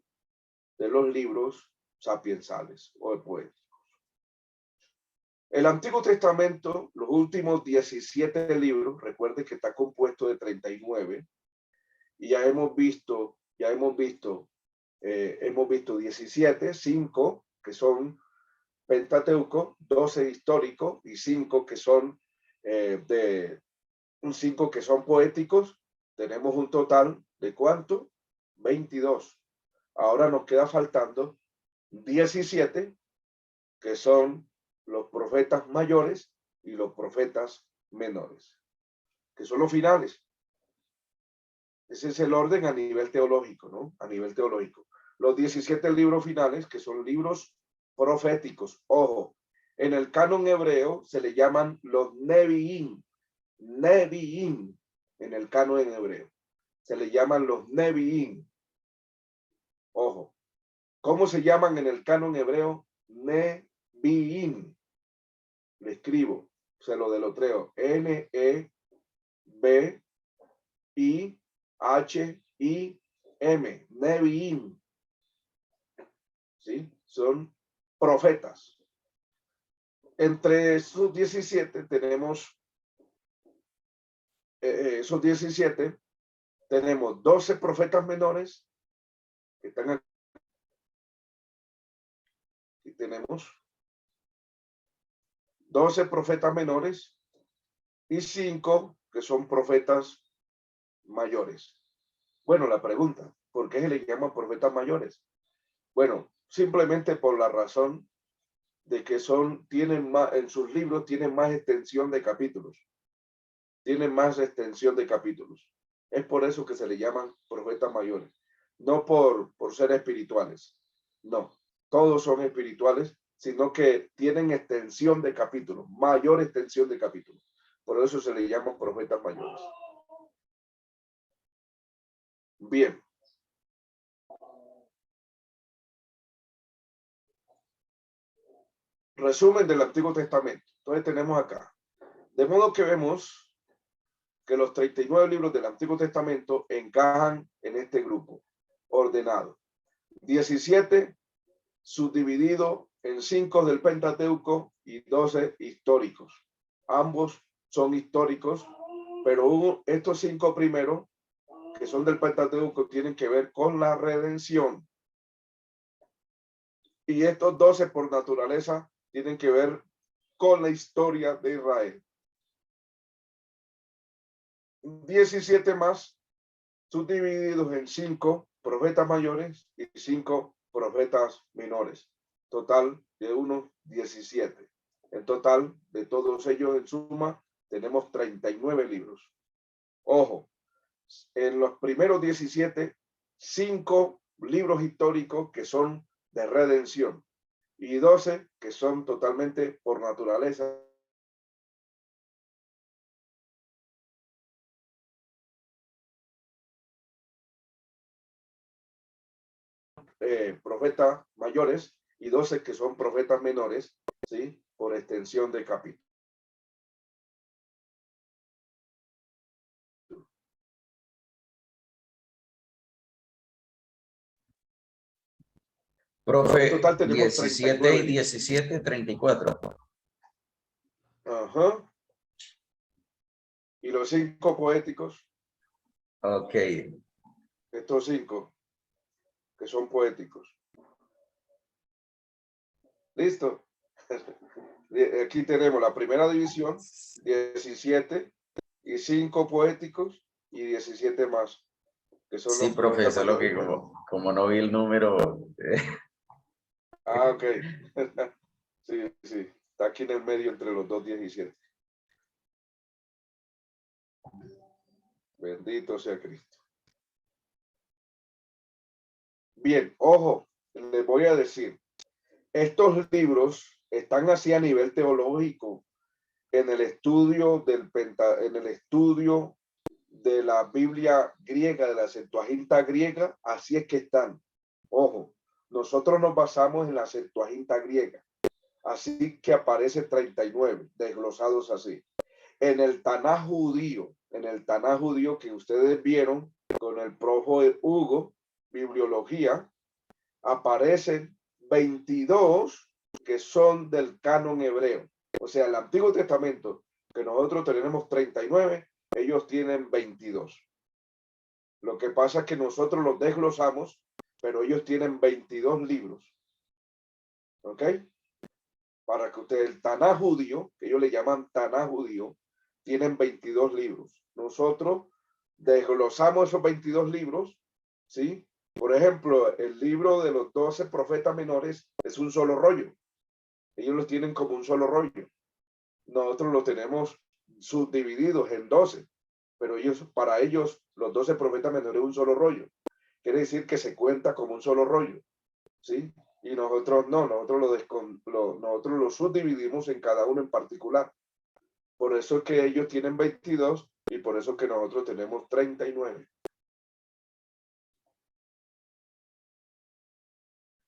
de los libros sapiensales o poéticos. El Antiguo Testamento, los últimos 17 libros, recuerde que está compuesto de 39, y ya hemos visto 17, 5 que son Pentateuco, 12 históricos y 5 que son 5 que son poéticos. Tenemos un total de ¿cuánto? 22. Ahora nos queda faltando 17 que son los profetas mayores y los profetas menores, que son los finales. Ese es el orden a nivel teológico, ¿no? A nivel teológico. Los 17 libros finales, que son libros proféticos. Ojo, en el canon hebreo se le llaman los Nevi'im. Nevi'im, en el canon en hebreo. Se le llaman los Nevi'im. Ojo. ¿Cómo se llaman en el canon hebreo? Nevi'im. Le escribo, se lo deletreo. N-E-B-I-H-I-M. Nevi'im. ¿Sí? Son profetas. Entre esos 17 tenemos, esos 17, tenemos 12 profetas menores que están aquí. Y tenemos 12 profetas menores y 5 que son profetas mayores. Bueno, la pregunta, ¿por qué se les llama profetas mayores? Bueno, simplemente por la razón de que tienen más, en sus libros tienen más extensión de capítulos. Tienen más extensión de capítulos. Es por eso que se le llaman profetas mayores. No por ser espirituales. No, todos son espirituales, sino que tienen extensión de capítulos, mayor extensión de capítulos. Por eso se le llaman profetas mayores. Bien. Resumen del Antiguo Testamento. Entonces tenemos acá. De modo que vemos que los 39 libros del Antiguo Testamento encajan en este grupo ordenado. 17 subdividido en 5 del Pentateuco y 12 históricos. Ambos son históricos, pero estos 5 primeros, que son del Pentateuco, tienen que ver con la redención. Y estos 12 por naturaleza tienen que ver con la historia de Israel. 17 más subdivididos en 5 profetas mayores y 5 profetas menores. Total de unos 17. En total de todos ellos en suma tenemos 39 libros. Ojo, en los primeros 17, 5 libros históricos que son de redención y 12 que son totalmente por naturaleza. Profetas mayores y 12 que son profetas menores, ¿sí? Por extensión de capítulo. Profe, En total tenemos 17 39. y 17, 34. Ajá. Y los 5 poéticos. Ok. Estos 5 que son poéticos. ¿Listo? Aquí tenemos la primera división, 17 y 5 poéticos y 17 más. Que son Sí, los profe, poetas eso es lo que mayores. como no vi el número. Ah, ok. Sí, sí. Está aquí en el medio entre los dos 17. Bendito sea Cristo. Bien, ojo, les voy a decir, estos libros están así a nivel teológico en el estudio en el estudio de la Biblia griega, de la Septuaginta griega, así es que están. Ojo, nosotros nos basamos en la Septuaginta griega, así que aparece 39 desglosados así. En el Tanaj judío que ustedes vieron con el profe Hugo, bibliología, aparecen 22 que son del canon hebreo. O sea, el Antiguo Testamento, que nosotros tenemos 39, ellos tienen 22. Lo que pasa es que nosotros los desglosamos, pero ellos tienen 22 libros. ¿Ok? Para que ustedes, el Tanaj judío, que ellos le llaman Tanaj judío, tienen 22 libros. Nosotros desglosamos esos 22 libros, ¿sí? Por ejemplo, el libro de los 12 profetas menores es un solo rollo. Ellos los tienen como un solo rollo. Nosotros los tenemos subdivididos en 12, pero ellos, para ellos, los 12 profetas menores es un solo rollo. Quiere decir que se cuenta como un solo rollo, ¿sí? Y nosotros no, nosotros lo subdividimos en cada uno en particular. Por eso es que ellos tienen 22 y por eso es que nosotros tenemos 39.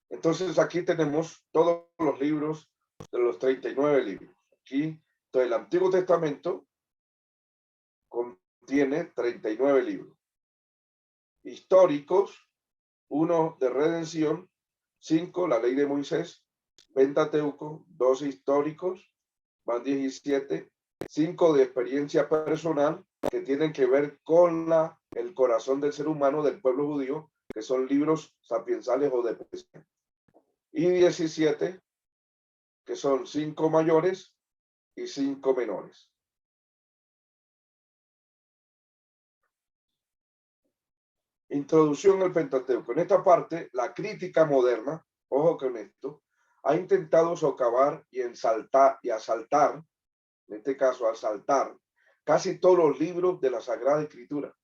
Entonces aquí tenemos todos los libros de los 39 libros. Aquí, todo el Antiguo Testamento contiene 39 libros. Históricos, 1 de redención, 5 la ley de Moisés, Pentateuco, 2 históricos, van 17, 5 de experiencia personal que tienen que ver con el corazón del ser humano del pueblo judío, que son libros sapiensales o de poesía. Y 17, que son 5 mayores y 5 menores. Introducción al Pentateuco. En esta parte, la crítica moderna, ojo con esto, ha intentado socavar y asaltar, en este caso asaltar, casi todos los libros de la Sagrada Escritura.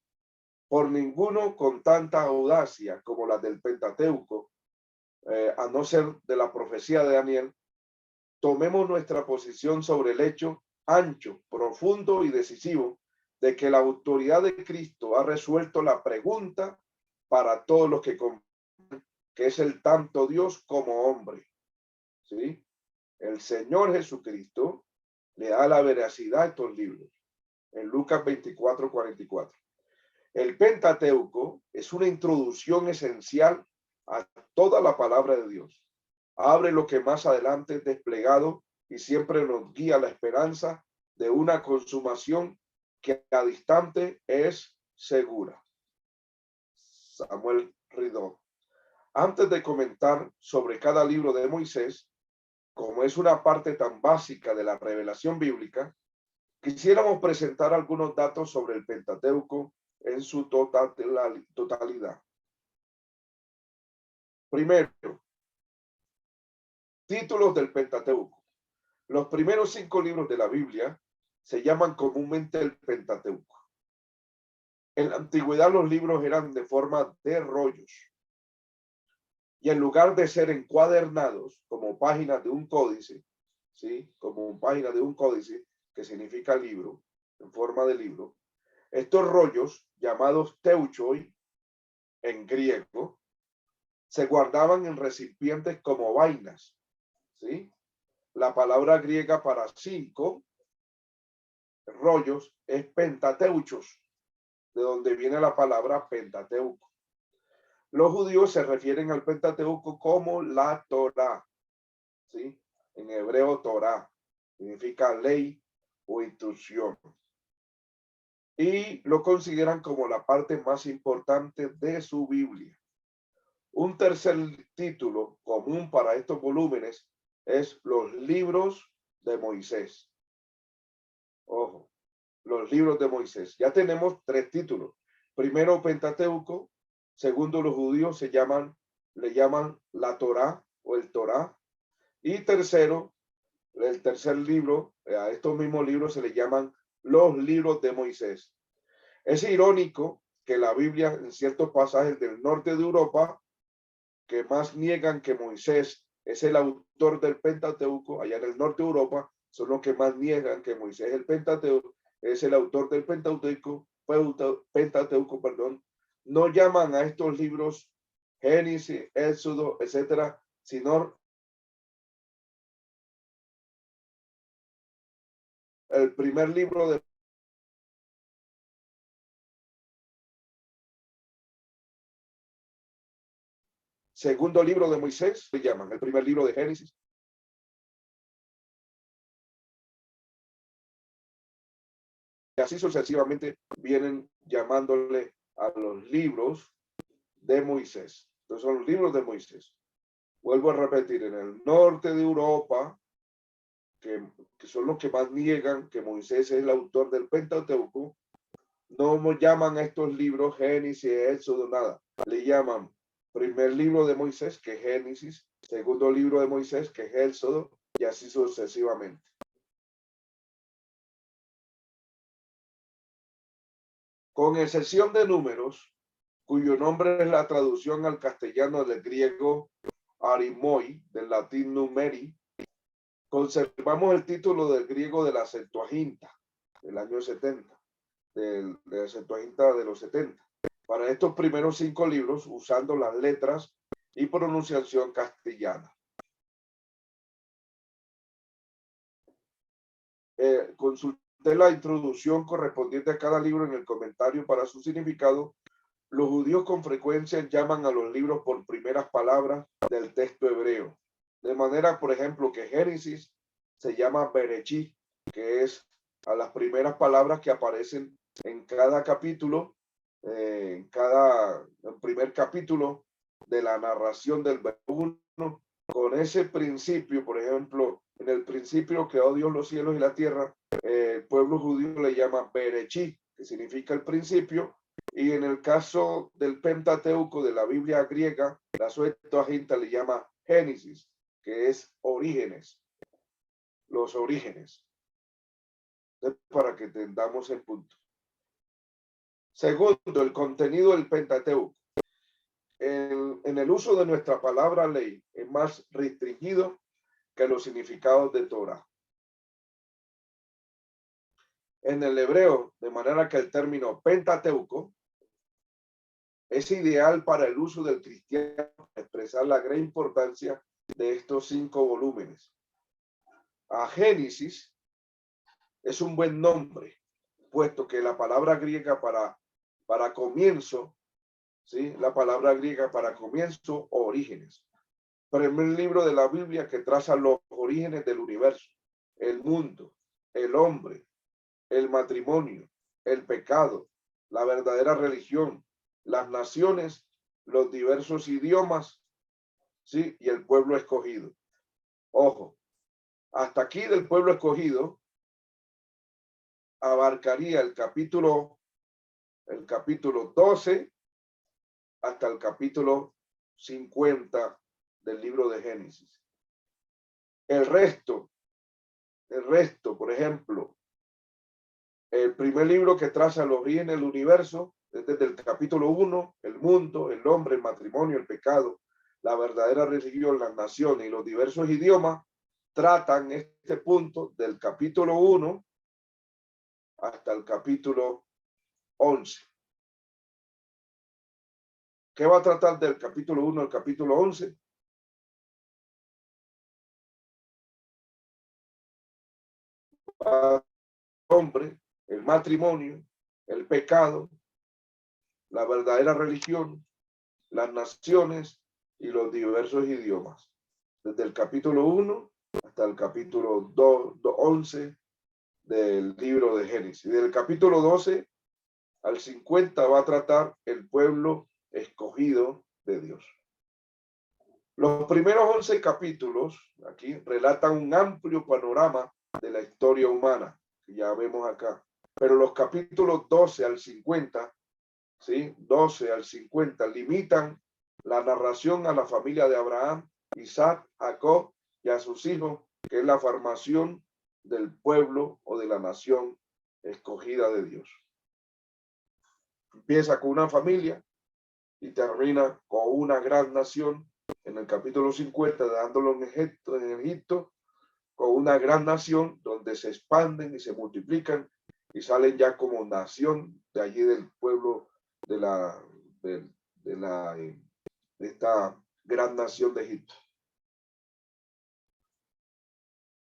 Por ninguno con tanta audacia como la del Pentateuco, a no ser de la profecía de Daniel, tomemos nuestra posición sobre el hecho ancho, profundo y decisivo de que la autoridad de Cristo ha resuelto la pregunta para todos los que comprenden que es el tanto Dios como hombre. ¿Sí? El Señor Jesucristo le da la veracidad a estos libros. En Lucas 24, 44. El Pentateuco es una introducción esencial a toda la palabra de Dios. Abre lo que más adelante es desplegado y siempre nos guía la esperanza de una consumación que a distante es segura. Samuel Ridón. Antes de comentar sobre cada libro de Moisés, como es una parte tan básica de la revelación bíblica, quisiéramos presentar algunos datos sobre el Pentateuco en su totalidad. Primero, títulos del Pentateuco. Los primeros 5 libros de la Biblia se llaman comúnmente el Pentateuco. En la antigüedad los libros eran de forma de rollos. Y en lugar de ser encuadernados como páginas de un códice, ¿sí? Como página de un códice, que significa libro, en forma de libro, estos rollos, llamados teuchoi en griego, se guardaban en recipientes como vainas, ¿sí? La palabra griega para 5 rollos es pentateuchos, de donde viene la palabra Pentateuco. Los judíos se refieren al Pentateuco como la Torá, ¿sí? En hebreo, Torá significa ley o instrucción. Y lo consideran como la parte más importante de su Biblia. Un tercer título común para estos volúmenes es los libros de Moisés. Ojo, los libros de Moisés. Ya tenemos 3 títulos. Primero, Pentateuco. Segundo, los judíos le llaman la Torá o el Torá. Y tercero, el tercer libro, a estos mismos libros se le llaman los libros de Moisés. Es irónico que la Biblia, en ciertos pasajes del norte de Europa, que más niegan que Moisés es el autor del Pentateuco, allá en el norte de Europa, son los que más niegan que Moisés es el autor del Pentateuco, perdón, no llaman a estos libros Génesis, Éxodo, etcétera, sino el primer libro de segundo libro de Moisés, le llaman el primer libro de Génesis. Y así sucesivamente vienen llamándole a los libros de Moisés. Entonces son los libros de Moisés. Vuelvo a repetir, en el norte de Europa, que son los que más niegan que Moisés es el autor del Pentateuco, no llaman a estos libros Génesis, Éxodo, nada. Le llaman primer libro de Moisés, que es Génesis, segundo libro de Moisés, que es Éxodo, y así sucesivamente. Con excepción de Números, cuyo nombre es la traducción al castellano del griego arimoi, del latín numeri, conservamos el título del griego de la Septuaginta, del año 70, de la Septuaginta de los 70, para estos primeros 5 libros, usando las letras y pronunciación castellana. Consulté la introducción correspondiente a cada libro en el comentario para su significado. Los judíos con frecuencia llaman a los libros por primeras palabras del texto hebreo. De manera, por ejemplo, que Génesis se llama Bereshit, que es a las primeras palabras que aparecen en cada capítulo, en primer capítulo de la narración del verbo 1, con ese principio. Por ejemplo, en el principio creó Dios los cielos y la tierra, el pueblo judío le llama Bereshit, que significa el principio. Y en el caso del Pentateuco de la Biblia griega, la Septuaginta le llama Génesis, que es orígenes, los orígenes, para que tengamos en punto. Segundo, el contenido del Pentateuco. En el uso de nuestra palabra ley es más restringido que los significados de Torah. En el hebreo, de manera que el término Pentateuco es ideal para el uso del cristiano para expresar la gran importancia de estos 5 volúmenes. A Génesis es un buen nombre, puesto que la palabra griega para comienzo, ¿sí? La palabra griega para comienzo, orígenes. Primer libro de la Biblia que traza los orígenes del universo, el mundo, el hombre, el matrimonio, el pecado, la verdadera religión, las naciones, los diversos idiomas ¿sí? Y el pueblo escogido. Ojo, hasta aquí del pueblo escogido abarcaría el capítulo 12 hasta el capítulo 50 del libro de Génesis. El resto, por ejemplo, el primer libro que traza los origen del universo, desde el capítulo 1, el mundo, el hombre, el matrimonio, el pecado, la verdadera religión, las naciones y los diversos idiomas, tratan este punto del capítulo 1 hasta el capítulo 11. ¿Qué va a tratar del capítulo 1 al capítulo 11? El hombre, el matrimonio, el pecado, la verdadera religión, las naciones y los diversos idiomas. Desde el capítulo 1 hasta el capítulo 11 del libro de Génesis. Del capítulo 12 al 50 va a tratar el pueblo escogido de Dios. Los primeros 11 capítulos aquí relatan un amplio panorama de la historia humana, que ya vemos acá. Pero los capítulos 12 al 50, ¿sí? 12 al 50 limitan la narración a la familia de Abraham, Isaac, Jacob y a sus hijos, que es la formación del pueblo o de la nación escogida de Dios. Empieza con una familia y termina con una gran nación en el capítulo 50, dándolo en Egipto, con una gran nación donde se expanden y se multiplican y salen ya como nación de allí del pueblo de esta gran nación de Egipto.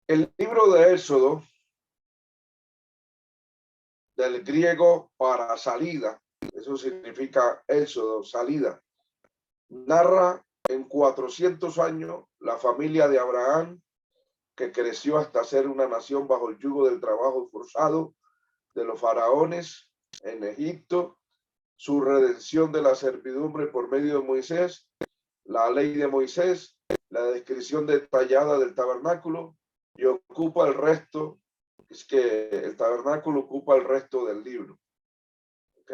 El libro de Éxodo, del griego para salida, eso significa Éxodo, salida, narra en 400 años la familia de Abraham, que creció hasta ser una nación bajo el yugo del trabajo forzado de los faraones en Egipto, su redención de la servidumbre por medio de Moisés, la ley de Moisés, la descripción detallada del tabernáculo, y ocupa el resto, es que el tabernáculo ocupa el resto del libro. ¿Ok?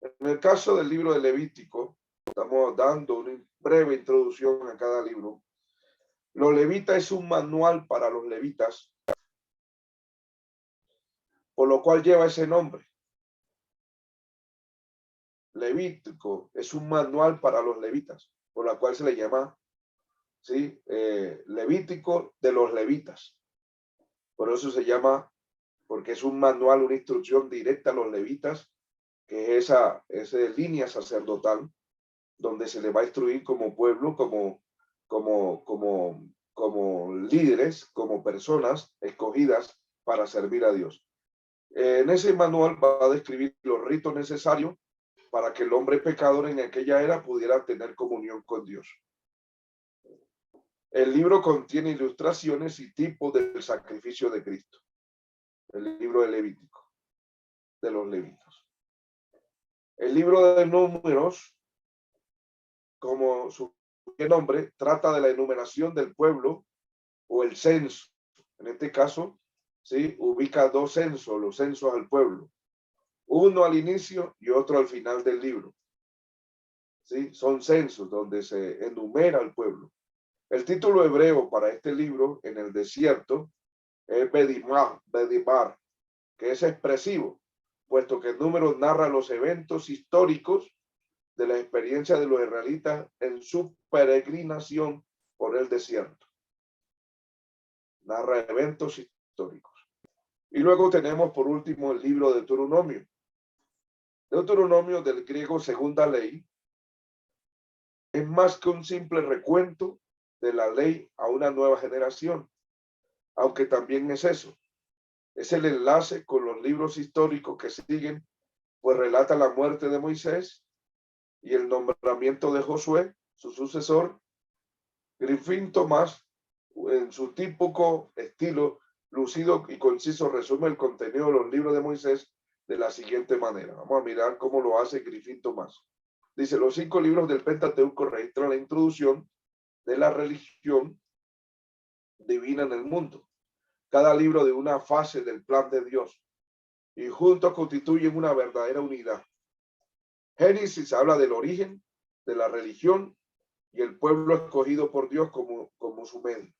En el caso del libro de Levítico, estamos dando una breve introducción a cada libro. Los levitas es un manual para los levitas, por lo cual lleva ese nombre. Levítico es un manual para los levitas, por la cual se le llama, ¿sí? Levítico de los levitas. Por eso se llama, porque es un manual, una instrucción directa a los levitas, que es esa línea sacerdotal, donde se le va a instruir como pueblo, como líderes, como personas escogidas para servir a Dios. En ese manual va a describir los ritos necesarios para que el hombre pecador en aquella era pudiera tener comunión con Dios. El libro contiene ilustraciones y tipos del sacrificio de Cristo. El libro de Levítico, de los levitas. El libro de Números, como su nombre, trata de la enumeración del pueblo o el censo. En este caso, ¿sí? Ubica dos censos, los censos al pueblo. Uno al inicio y otro al final del libro. ¿Sí? Son censos donde se enumera al pueblo. El título hebreo para este libro, En el desierto, es Bedimar, que es expresivo, puesto que el número narra los eventos históricos de la experiencia de los israelitas en su peregrinación por el desierto. Narra eventos históricos. Y luego tenemos por último el libro de Deuteronomio. Deuteronomio, del griego segunda ley, es más que un simple recuento de la ley a una nueva generación, aunque también es eso. Es el enlace con los libros históricos que siguen, pues relata la muerte de Moisés y el nombramiento de Josué, su sucesor. Griffin Thomas, en su típico estilo lucido y conciso, resume el contenido de los libros de Moisés de la siguiente manera. Vamos a mirar cómo lo hace Griffin Thomas. Dice, los 5 libros del Pentateuco registran la introducción de la religión divina en el mundo. Cada libro de una fase del plan de Dios. Y juntos constituyen una verdadera unidad. Génesis habla del origen de la religión y el pueblo escogido por Dios como su medio.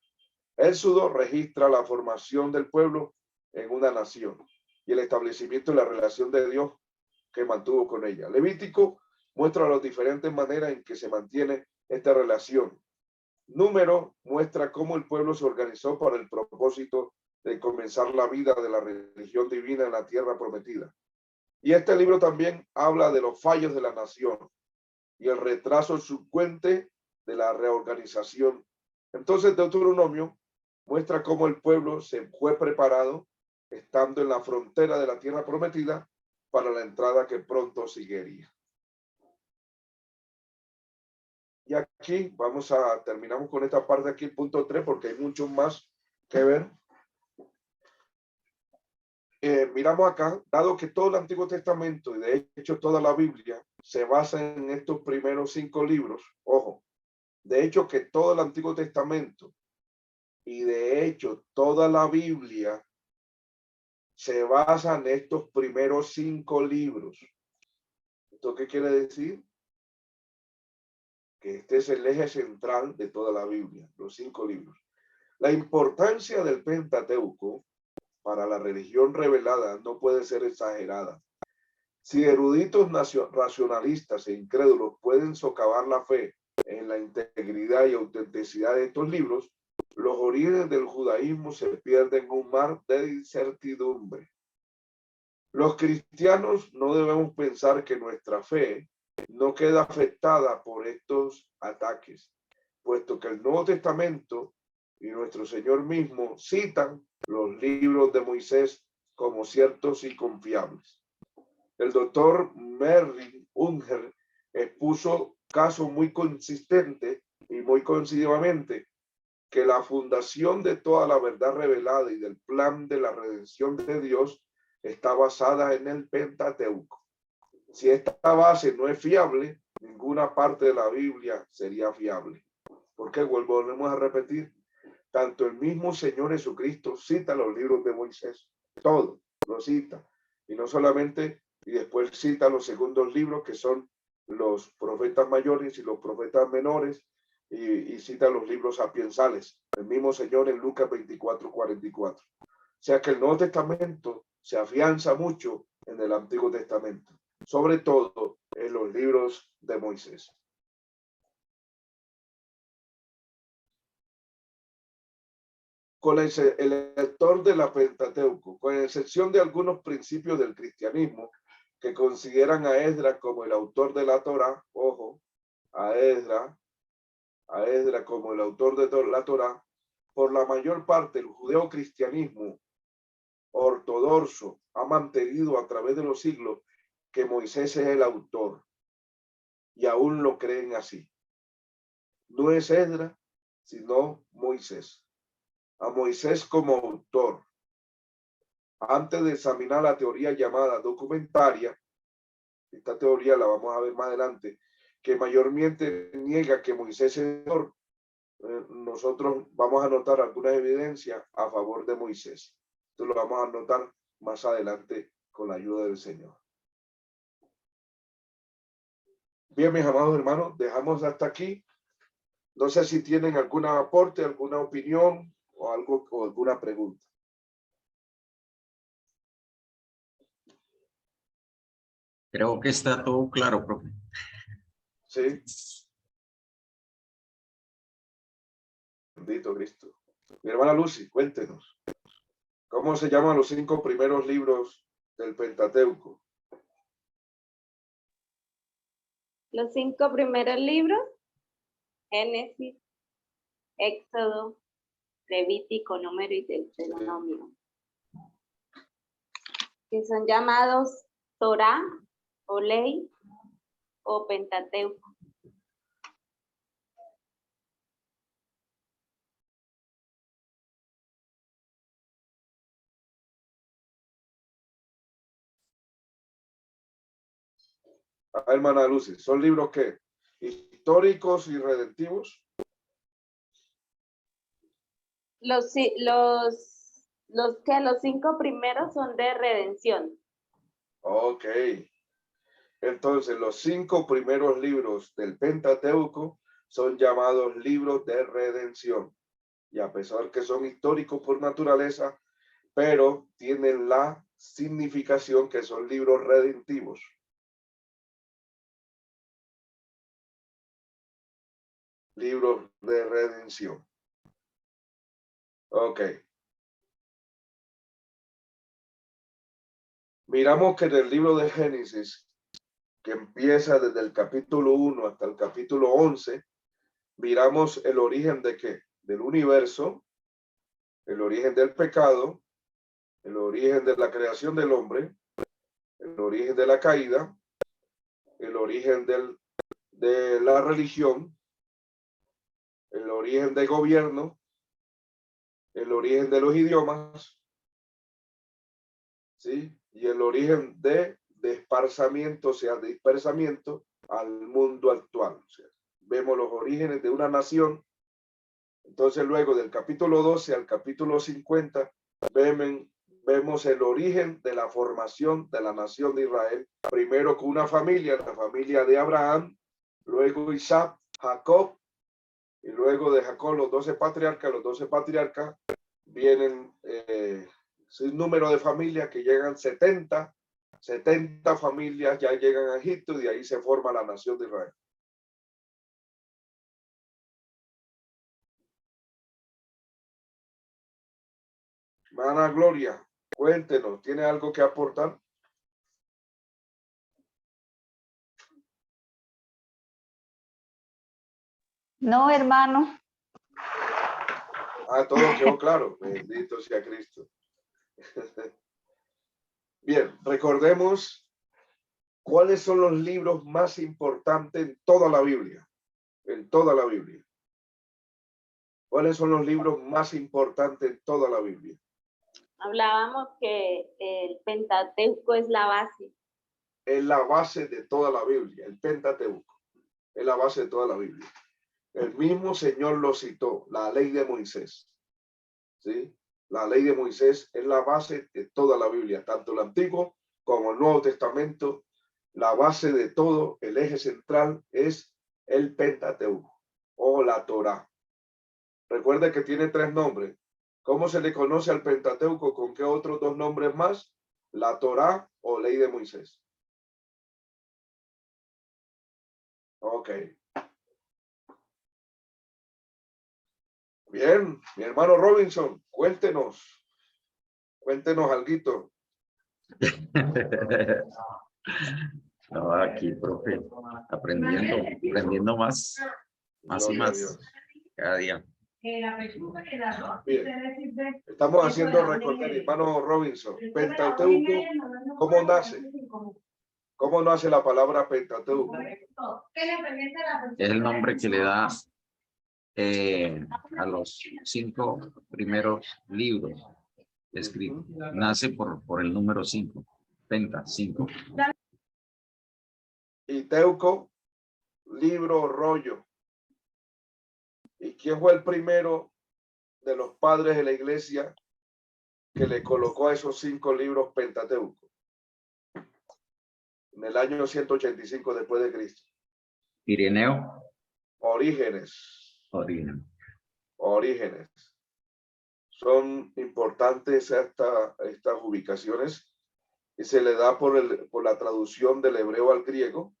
Éxodo registra la formación del pueblo en una nación y el establecimiento de la relación de Dios que mantuvo con ella. Levítico muestra las diferentes maneras en que se mantiene esta relación. Número muestra cómo el pueblo se organizó para el propósito de comenzar la vida de la religión divina en la tierra prometida. Y este libro también habla de los fallos de la nación y el retraso subsecuente de la reorganización. Entonces, Deuteronomio muestra cómo el pueblo se fue preparado, estando en la frontera de la tierra prometida, para la entrada que pronto seguiría. Y aquí terminamos con esta parte aquí, punto 3, porque hay mucho más que ver. Miramos acá, dado que todo el Antiguo Testamento y de hecho toda la Biblia se basa en estos primeros 5 libros, ojo, de hecho que todo el Antiguo Testamento y de hecho toda la Biblia se basa en estos primeros 5 libros. ¿Esto qué quiere decir? Que este es el eje central de toda la Biblia, los 5 libros. La importancia del Pentateuco para la religión revelada no puede ser exagerada. Si eruditos racionalistas e incrédulos pueden socavar la fe en la integridad y autenticidad de estos libros, los orígenes del judaísmo se pierden en un mar de incertidumbre. Los cristianos no debemos pensar que nuestra fe no queda afectada por estos ataques, puesto que el Nuevo Testamento y nuestro Señor mismo citan los libros de Moisés como ciertos y confiables. El doctor Merrill Unger expuso caso muy consistente y muy coincidivamente que la fundación de toda la verdad revelada y del plan de la redención de Dios está basada en el Pentateuco. Si esta base no es fiable, ninguna parte de la Biblia sería fiable. Porque volvemos a repetir, tanto el mismo Señor Jesucristo cita los libros de Moisés, todo lo cita, y no solamente, y después cita los segundos libros que son los profetas mayores y los profetas menores, y cita los libros sapiensales, el mismo Señor en Lucas 24:44. O sea que el Nuevo Testamento se afianza mucho en el Antiguo Testamento, sobre todo en los libros de Moisés. Con el lector de la Pentateuco, con excepción de algunos principios del cristianismo que consideran a Esdras como el autor de la Torá, ojo, a Esdras como el autor de la Torá, por la mayor parte el judeocristianismo ortodoxo ha mantenido a través de los siglos que Moisés es el autor y aún lo creen así. No es Esdras, sino Moisés. A Moisés como autor. Antes de examinar la teoría llamada documentaria, esta teoría la vamos a ver más adelante, que mayormente niega que Moisés es autor, nosotros vamos a notar algunas evidencias a favor de Moisés. Esto lo vamos a notar más adelante con la ayuda del Señor. Bien, mis amados hermanos, dejamos hasta aquí. No sé si tienen algún aporte, alguna opinión o algo o alguna pregunta. Creo que está todo claro, profe. Sí. Bendito Cristo. Mi hermana Lucy, cuéntenos. ¿Cómo se llaman los 5 primeros libros del Pentateuco? Los 5 primeros libros: Génesis, Éxodo, Levítico, Número y Deuteronomio, que son llamados Torá o Ley o Pentateuco. hermana Lucy, ¿son libros qué? ¿Históricos y redentivos? Los 5 primeros son de redención. Ok. Entonces, los 5 primeros libros del Pentateuco son llamados libros de redención. Y a pesar que son históricos por naturaleza, pero tienen la significación que son libros redentivos. Libros de redención. Ok. Miramos que en el libro de Génesis, que empieza desde el capítulo 1 hasta el capítulo 11, miramos el origen de qué? Del universo, el origen del pecado, el origen de la creación del hombre, el origen de la caída, el origen de la religión, el origen del gobierno, el origen de los idiomas, ¿sí? Y el origen de esparcimiento, o sea, de dispersamiento al mundo actual. O sea, vemos los orígenes de una nación. Entonces, luego del capítulo 12 al capítulo 50, vemos el origen de la formación de la nación de Israel. Primero con una familia, la familia de Abraham, luego Isaac, Jacob, y luego de Jacob los 12 patriarcas. Los 12 patriarcas vienen sin número de familias que llegan 70 familias ya llegan a Egipto y de ahí se forma la nación de Israel. Hermana Gloria, cuéntenos, ¿tiene algo que aportar? No, hermano. Todo quedó claro. Bendito sea Cristo. Bien, recordemos cuáles son los libros más importantes en toda la Biblia. En toda la Biblia. ¿Cuáles son los libros más importantes en toda la Biblia? Hablábamos que el Pentateuco es la base. Es la base de toda la Biblia, el Pentateuco. Es la base de toda la Biblia. El mismo Señor lo citó, la ley de Moisés. ¿Sí? La ley de Moisés es la base de toda la Biblia, tanto el Antiguo como el Nuevo Testamento. La base de todo, el eje central es el Pentateuco o la Torá. Recuerde que tiene 3 nombres. ¿Cómo se le conoce al Pentateuco? ¿Con qué otros 2 nombres más? La Torá o ley de Moisés. Ok. Bien, mi hermano Robinson, cuéntenos alguito. No, aquí, profe, aprendiendo más y más cada día. Bien. Estamos haciendo recordar, hermano Robinson, Pentateuco, ¿cómo nace? ¿Cómo nace la palabra Pentateuco? Es el nombre que le da a los 5 primeros libros escritos. Nace por el número 5, Penta, 5. Y Teuco, libro, rollo. ¿Y quién fue el primero de los padres de la iglesia que le colocó a esos 5 libros Pentateuco? En el año 185 después de Cristo. Ireneo. Orígenes. Son importantes estas ubicaciones y se le da por la traducción del hebreo al griego,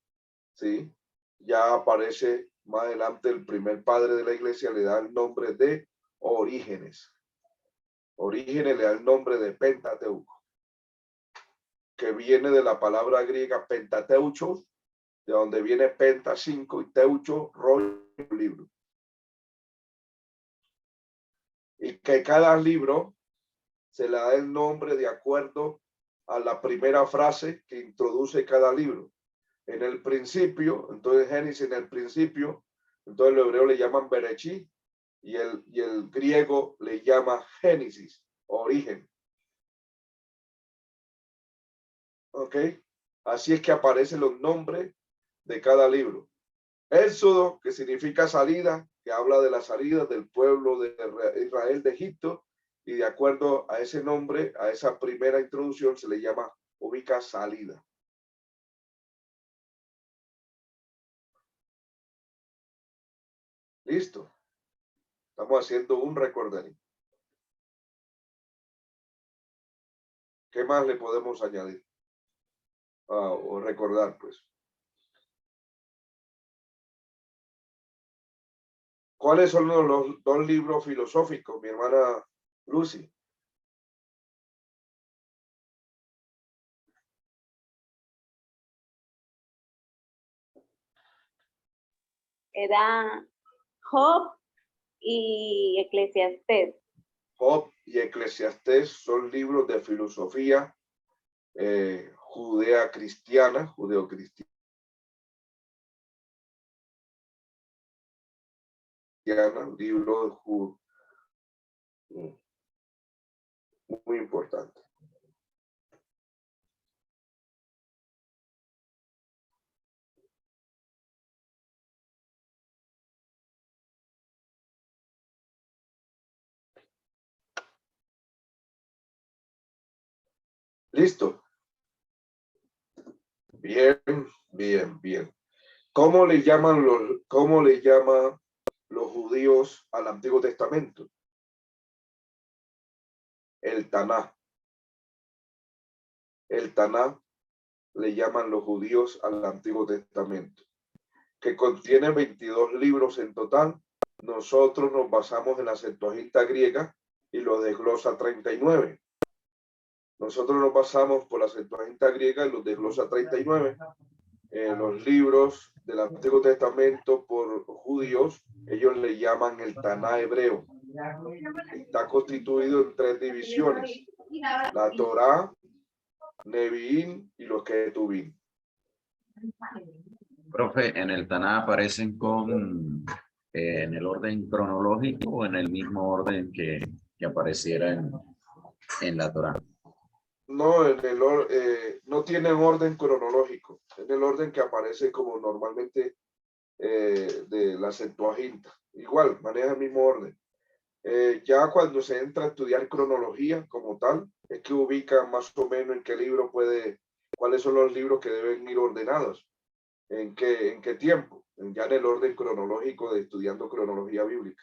¿sí? Ya aparece más adelante el primer padre de la iglesia, le da el nombre de Orígenes. Orígenes le da el nombre de Pentateuco, que viene de la palabra griega pentateuchos, de donde viene penta 5 y teucho, rollo, libro. Y que cada libro se le da el nombre de acuerdo a la primera frase que introduce cada libro. En el principio, entonces Génesis en el principio, entonces los hebreos le llaman Berechí y el griego le llama Génesis, origen. ¿Ok? Así es que aparecen los nombres de cada libro. Éxodo, que significa salida, que habla de la salida del pueblo de Israel de Egipto, y de acuerdo a ese nombre, a esa primera introducción, se le llama ubica salida. Listo. Estamos haciendo un recordario. ¿Qué más le podemos añadir? O recordar, pues. ¿Cuáles son los dos libros filosóficos, mi hermana Lucy? Era Job y Eclesiastés. Job y Eclesiastés son libros de filosofía judeo-cristiana, libros muy importantes. Listo. Bien, bien, bien. ¿Cómo le llaman los judíos al Antiguo Testamento? El Taná. El Taná le llaman los judíos al Antiguo Testamento, que contiene 22 libros en total. Nosotros nos basamos en la Septuaginta griega y los desglosa 39. Nosotros nos basamos por la Septuaginta griega y los desglosa 39. Los libros del Antiguo Testamento por judíos, ellos le llaman el Taná hebreo. Está constituido en 3 divisiones: la Torá, Neviín y los Ketubín. Profe, ¿en el Taná aparecen en el orden cronológico o en el mismo orden que apareciera en la Torá? No, no tienen orden cronológico, en el orden que aparece como normalmente de la Septuaginta. Igual, maneja el mismo orden. Ya cuando se entra a estudiar cronología como tal, es que ubica más o menos en qué libro cuáles son los libros que deben ir ordenados, en qué tiempo, ya en el orden cronológico de estudiando cronología bíblica.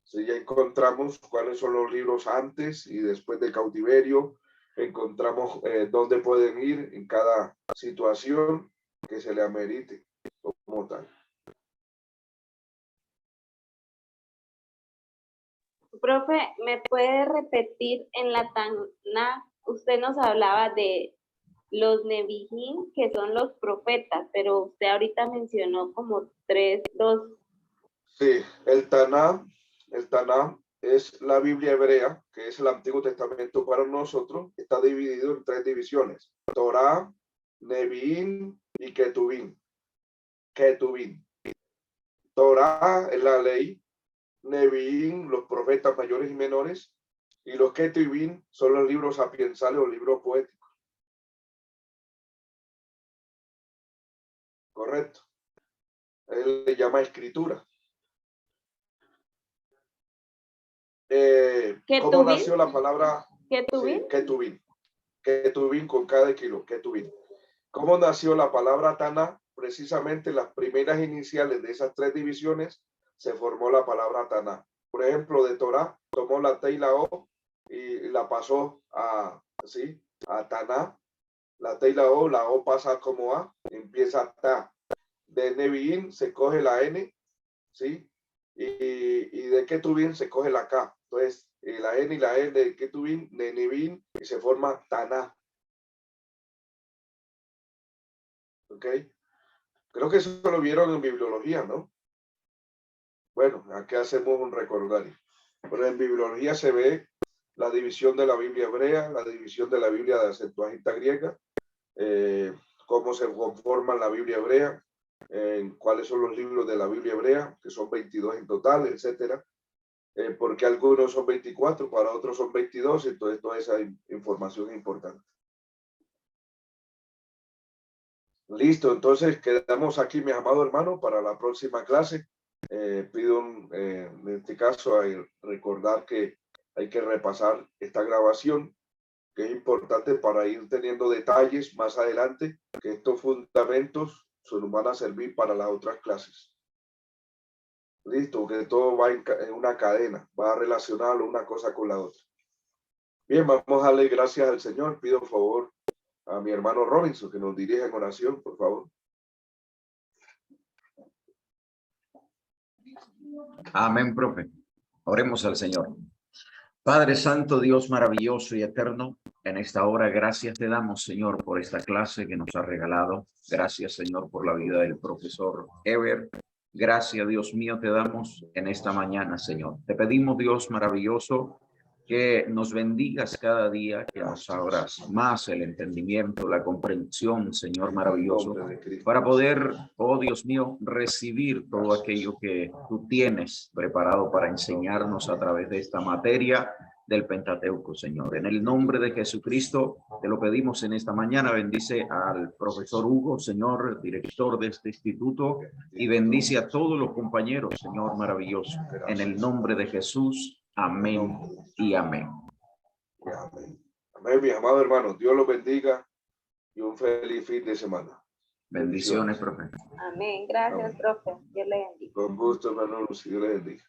Si ya encontramos cuáles son los libros antes y después del cautiverio, encontramos dónde pueden ir en cada situación que se le amerite como tal. Profe, ¿me puede repetir en la Taná? Usted nos hablaba de los Nevijín, que son los profetas, pero usted ahorita mencionó como 2. Sí, el Taná es la Biblia hebrea, que es el Antiguo Testamento para nosotros. Está dividido en 3 divisiones: Torá, Neviín y Ketubín. Torá es la ley, Neviín los profetas mayores y menores, y los Ketubín son los libros sapiensales o libros poéticos. Correcto. Él le llama escritura. ¿Cómo nació la palabra? ¿Ketubín? Sí, Ketubín. Ketubín con cada kilo, Ketubín. ¿Cómo nació la palabra Taná? Precisamente las primeras iniciales de esas 3 divisiones se formó la palabra Taná. Por ejemplo, de Torá tomó la T y la O y la pasó a Taná. La T y la O pasa como A, empieza Ta. De Neviín se coge la N, ¿sí? Y de Ketubín se coge la K. Entonces, la N y la E de Ketubín, de Neviín, y se forma Taná. ¿Ok? Creo que eso lo vieron en bibliología, ¿no? Bueno, aquí hacemos un recordario. Pero en bibliología se ve la división de la Biblia hebrea, la división de la Biblia de la Septuaginta griega, cómo se conforma la Biblia hebrea, cuáles son los libros de la Biblia hebrea, que son 22 en total, etcétera. Porque algunos son 24, para otros son 22, entonces toda esa información es importante. Listo, entonces quedamos aquí, mis amados hermanos, para la próxima clase. Pido en este caso recordar que hay que repasar esta grabación, que es importante para ir teniendo detalles más adelante, que estos fundamentos nos van a servir para las otras clases. Listo, que todo va en una cadena, va a relacionar una cosa con la otra. Bien, vamos a darle gracias al Señor. Pido por favor a mi hermano Robinson que nos dirija en oración, por favor. Amén, profe. Oremos al Señor. Padre Santo, Dios maravilloso y eterno, en esta hora gracias te damos, Señor, por esta clase que nos ha regalado. Gracias, Señor, por la vida del profesor Ever. Gracias, Dios mío, te damos en esta mañana, Señor. Te pedimos, Dios maravilloso, que nos bendigas cada día, que nos abras más el entendimiento, la comprensión, Señor maravilloso, para poder, oh Dios mío, recibir todo aquello que tú tienes preparado para enseñarnos a través de esta materia del Pentateuco, Señor. En el nombre de Jesucristo te lo pedimos en esta mañana. Bendice al profesor Hugo, Señor, director de este instituto, y bendice a todos los compañeros, Señor maravilloso. En el nombre de Jesús. Amén y amén. Amén. Amén, mis amados hermanos. Dios los bendiga y un feliz fin de semana. Bendiciones, profe. Amén. Gracias, Amén. profe. Dios le bendiga. Con gusto, hermanos. Dios les bendiga.